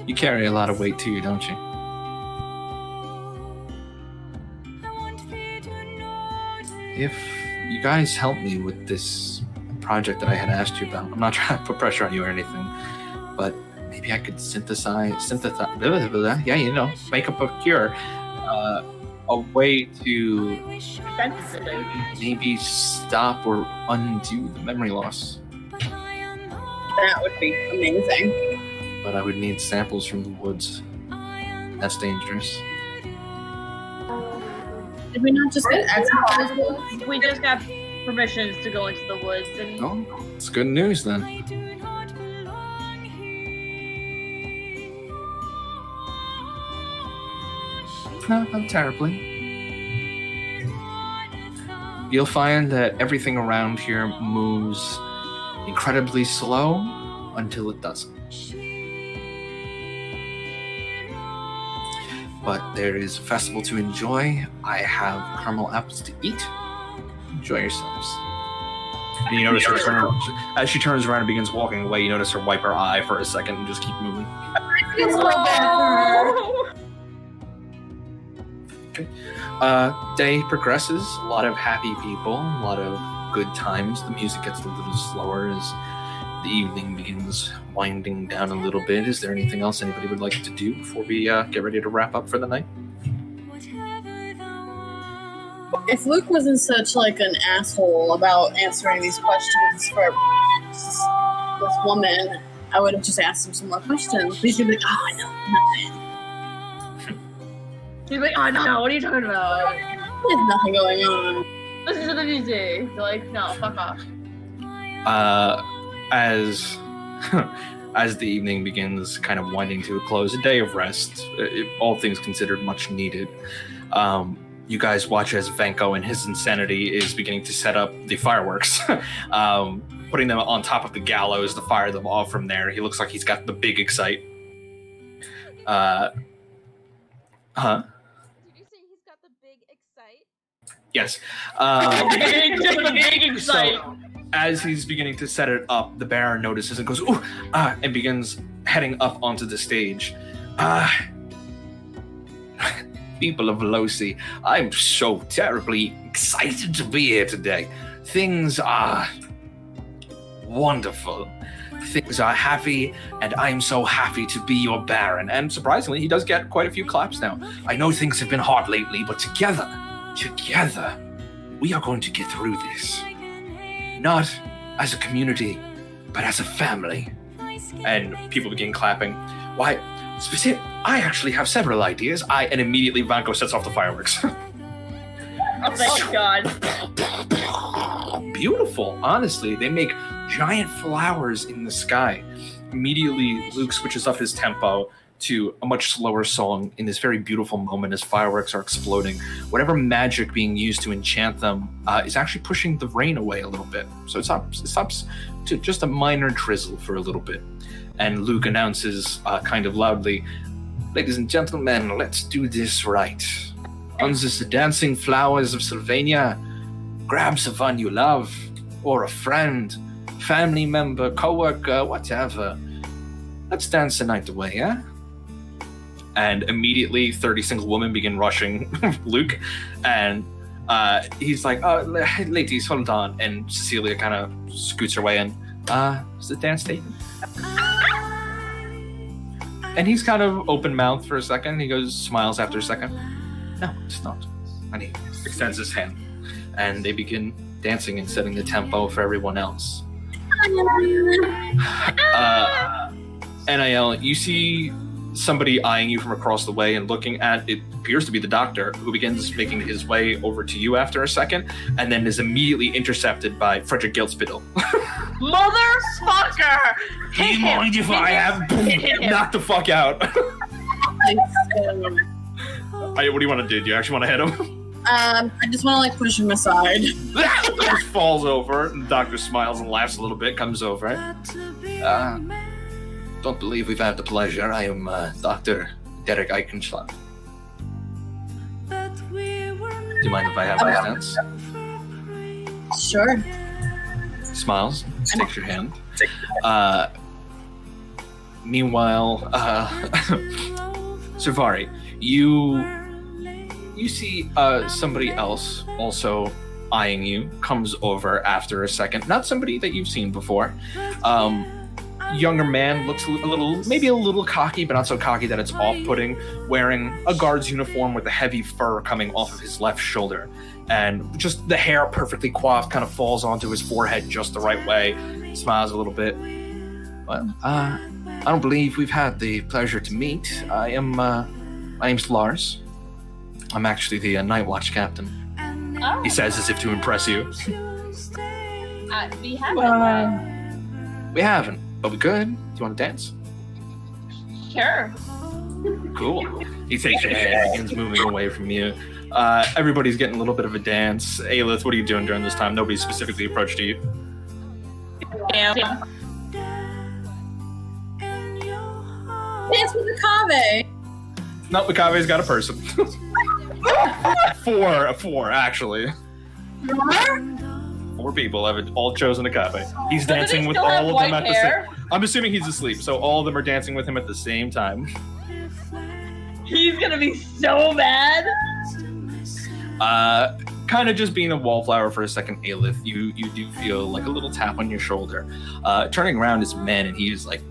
Speaker 1: You carry a lot of weight too, don't you? If you guys help me with this project that I had asked you about, I'm not trying to put pressure on you or anything, but maybe I could synthesize, yeah, you know, make up a cure, a way to maybe stop or undo the memory loss.
Speaker 2: That would be amazing.
Speaker 1: But I would need samples from the woods. That's dangerous.
Speaker 2: Did we not just get access to those woods?
Speaker 3: We just got permissions to go into the woods, and
Speaker 1: Oh, it's good news then. No, not terribly. You'll find that everything around here moves incredibly slow until it doesn't. But there is a festival to enjoy. I have caramel apples to eat. Enjoy yourselves. And you notice her as she turns around and begins walking away, you notice her wipe her eye for a second and just keep moving.
Speaker 2: It's so bad for her.
Speaker 1: Okay. Day progresses. A lot of happy people, a lot of good times. The music gets a little slower as the evening begins winding down a little bit. Is there anything else anybody would like to do before we get ready to wrap up for the night?
Speaker 2: If Luke wasn't such like an asshole about answering these questions for this woman, I would have just asked him some more questions. He's gonna be like, "Oh, I know nothing."
Speaker 3: he's like, "Oh no, what are you talking about?
Speaker 2: There's nothing going on."
Speaker 3: Listen to the music." They're like, "No, fuck off."
Speaker 1: As the evening begins kind of winding to a close, a day of rest, all things considered much needed. You guys watch as Venko and his insanity is beginning to set up the fireworks, putting them on top of the gallows to fire them off from there. He looks like he's got the big excite.
Speaker 6: Did you say he's got the big excite?
Speaker 1: Yes.
Speaker 3: The big excite.
Speaker 1: So, as he's beginning to set it up, the Baron notices and goes, "Ooh!" And begins heading up onto the stage. People of Veloci, I'm so terribly excited to be here today. Things are wonderful. Things are happy, and I'm so happy to be your Baron. And surprisingly, he does get quite a few claps now. I know things have been hard lately, but together, we are going to get through this. Not as a community, but as a family. And people begin clapping. Why, I actually have several ideas. And immediately Vanko sets off the fireworks.
Speaker 3: Oh thank God.
Speaker 1: Beautiful, honestly. They make giant flowers in the sky. Immediately, Luke switches up his tempo to a much slower song in this very beautiful moment as fireworks are exploding. Whatever magic being used to enchant them is actually pushing the rain away a little bit. So it stops to just a minor drizzle for a little bit. And Luke announces kind of loudly, "Ladies and gentlemen, let's do this right. On the dancing flowers of Sylvania, grab someone you love, or a friend, family member, co-worker, whatever. Let's dance the night away, eh?" And immediately 30 single women begin rushing Luke. And he's like, "Oh, ladies, hold on." And Cecilia kind of scoots her way in. Is the dance taken? And he's kind of open-mouthed for a second. He smiles after a second. "No, it's not." And he extends his hand. And they begin dancing and setting the tempo for everyone else. NIL, you see somebody eyeing you from across the way and looking at, it appears to be the doctor, who begins making his way over to you after a second, and then is immediately intercepted by Frederick Giltspittle.
Speaker 3: Motherfucker!
Speaker 1: Do you mind if I have knocked the fuck out?
Speaker 2: really soon.
Speaker 1: What do you want to do? Do you actually want to hit him?
Speaker 2: I just want to like push him aside.
Speaker 1: Just falls over. And the doctor smiles and laughs a little bit. Comes over. Don't believe we've had the pleasure. I am Dr. Derek Eichenschlag. Do you mind if I have my stance?
Speaker 2: Sure.
Speaker 1: Smiles. Takes your hand. Meanwhile, Savari, you see somebody else also eyeing you, comes over after a second. Not somebody that you've seen before. Younger man, looks maybe a little cocky, but not so cocky that it's off-putting, wearing a guard's uniform with the heavy fur coming off of his left shoulder. And just the hair perfectly coiffed kind of falls onto his forehead just the right way. Smiles a little bit. Well, I don't believe we've had the pleasure to meet. My name's Lars. I'm actually the Night Watch captain.
Speaker 3: Oh.
Speaker 1: He says as if to impress you.
Speaker 3: We haven't.
Speaker 1: We haven't, but we could. Do you want to dance?
Speaker 3: Sure.
Speaker 1: Cool. He takes your hand and begins moving away from you. Everybody's getting a little bit of a dance. Aelith, what are you doing during this time? Nobody specifically approached you.
Speaker 3: Yeah.
Speaker 2: Dance with the Kave.
Speaker 1: No, Makave's got a person. Four, actually. Four people have all chosen Akave. He's dancing with all of them at the same. I'm assuming he's asleep, so all of them are dancing with him at the same time.
Speaker 3: He's gonna be so mad.
Speaker 1: Kind of just being a wallflower for a second, Aelith, you do feel like a little tap on your shoulder. Turning around is men, and he is like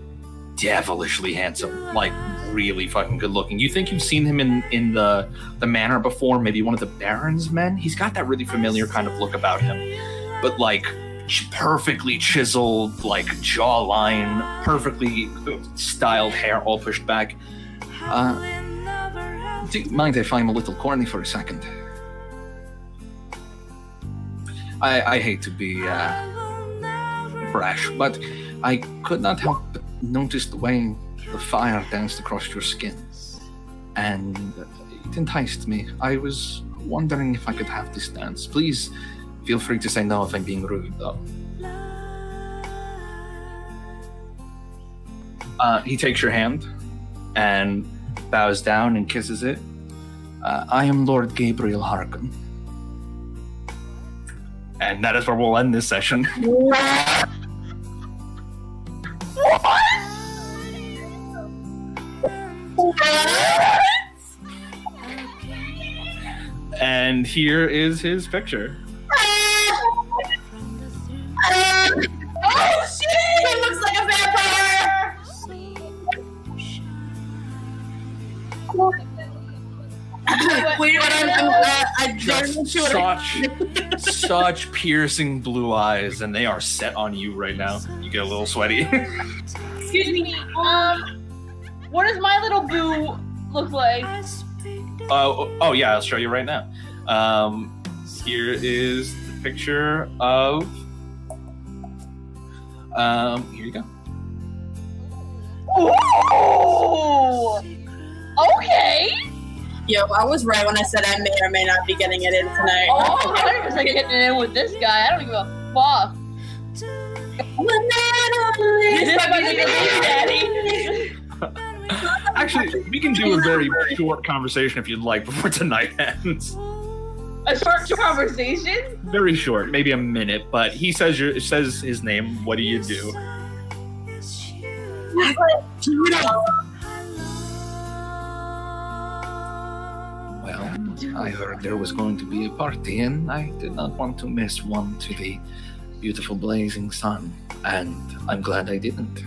Speaker 1: devilishly handsome, like really fucking good looking. You think you've seen him in the manor before, maybe one of the Baron's men? He's got that really familiar kind of look about him, but like perfectly chiseled, like jawline, perfectly styled hair all pushed back. Do you mind if I'm a little corny for a second? I hate to be brash, but I could not help but notice the way the fire danced across your skin, and it enticed me. I was wondering if I could have this dance. Please feel free to say no if I'm being rude, though. He takes your hand and bows down and kisses it. I am Lord Gabriel Harkin. And that is where we'll end this session. And here is his picture.
Speaker 2: Oh shit! He looks like a vampire!
Speaker 1: Such piercing blue eyes, and they are set on you right now. You get a little sweaty.
Speaker 3: Excuse me. What does my little boo look like?
Speaker 1: Oh yeah, I'll show you right now. Here is the picture of. Here you go.
Speaker 3: Oh. Okay.
Speaker 2: Yo, I was right when I said I may or may not be getting it in tonight.
Speaker 3: Oh, I'm 100% getting it in with this guy. I don't give a fuck. Daddy.
Speaker 1: Actually, we can do a very short conversation if you'd like before tonight ends.
Speaker 3: A short conversation?
Speaker 1: Very short, maybe a minute. But he says his name. What do you do? Well, I heard there was going to be a party, and I did not want to miss one to the beautiful blazing sun, and I'm glad I didn't.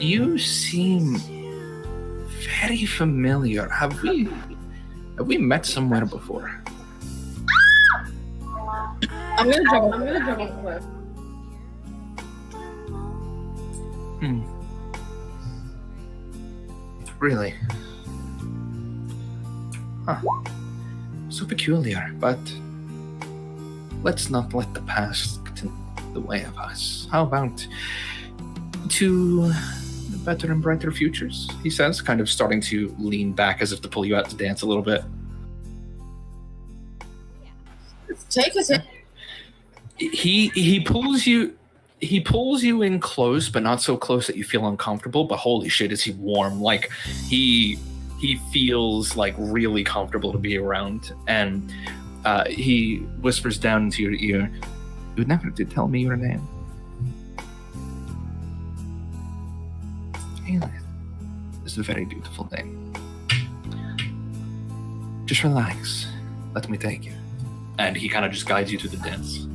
Speaker 1: You seem very familiar. Have we met somewhere before?
Speaker 2: I'm gonna jump off a cliff.
Speaker 1: Really? Huh. So peculiar, but let's not let the past get in the way of us. How about to the better and brighter futures, he says, kind of starting to lean back as if to pull you out to dance a little bit.
Speaker 2: Take us in.
Speaker 1: He pulls you in close, but not so close that you feel uncomfortable. But holy shit, is he warm? Like he feels like really comfortable to be around, and he whispers down into your ear, "You would never did tell me your name." Aelith. It's a very beautiful name. Just relax. Let me take you. And he kind of just guides you through the dance.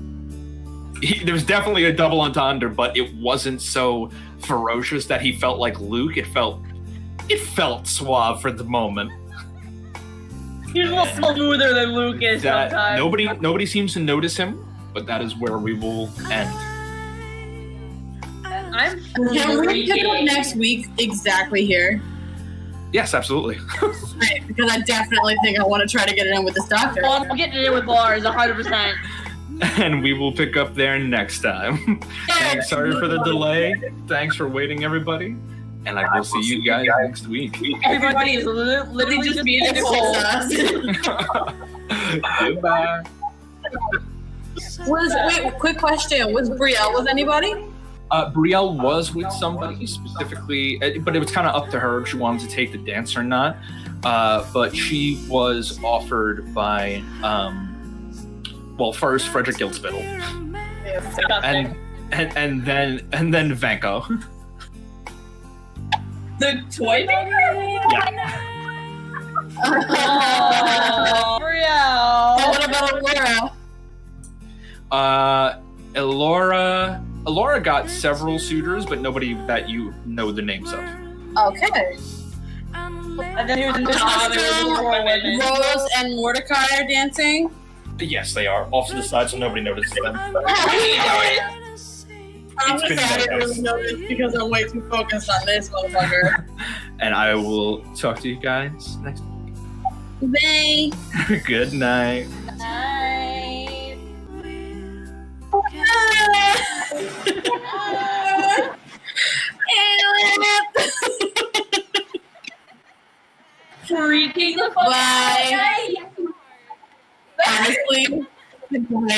Speaker 1: There was definitely a double entendre, but it wasn't so ferocious that he felt like Luke. It felt suave for the moment.
Speaker 3: He's a little smoother than Luke is sometimes.
Speaker 1: Nobody seems to notice him, but that is where we will end.
Speaker 3: I'm
Speaker 2: Can we pick up next week exactly here?
Speaker 1: Yes, absolutely.
Speaker 2: Right, because I definitely think I want to try to get it in with this doctor.
Speaker 3: Oh, I'm getting it in with bars, 100%.
Speaker 1: And we will pick up there next time. Thanks, sorry for the delay. Thanks for waiting, everybody. And I will see you guys next week.
Speaker 3: Everybody is literally just being in cold.
Speaker 1: Goodbye.
Speaker 2: Wait, quick question. Was Brielle with anybody?
Speaker 1: Brielle was with somebody specifically, but it was kind of up to her if she wanted to take the dance or not. But she was offered by, first Frederick Gilspittle, and then Vanko.
Speaker 3: The toy maker?
Speaker 1: Yeah.
Speaker 3: Oh, Brielle.
Speaker 2: And what about Elora?
Speaker 1: Elora got several suitors, but nobody that you know the names of.
Speaker 2: Okay.
Speaker 3: And then here's women.
Speaker 2: Rose and Mordecai are dancing.
Speaker 1: Yes, they are off to the side, so nobody notices them.
Speaker 2: I'm
Speaker 1: It's been
Speaker 2: sorry, I
Speaker 1: nice.
Speaker 2: really noticed because I'm way too focused on this motherfucker.
Speaker 1: And I will talk to you guys next
Speaker 2: Bye.
Speaker 1: week. Good night.
Speaker 3: Freaking the fuck
Speaker 2: Bye.
Speaker 3: out.
Speaker 2: Honestly, good night.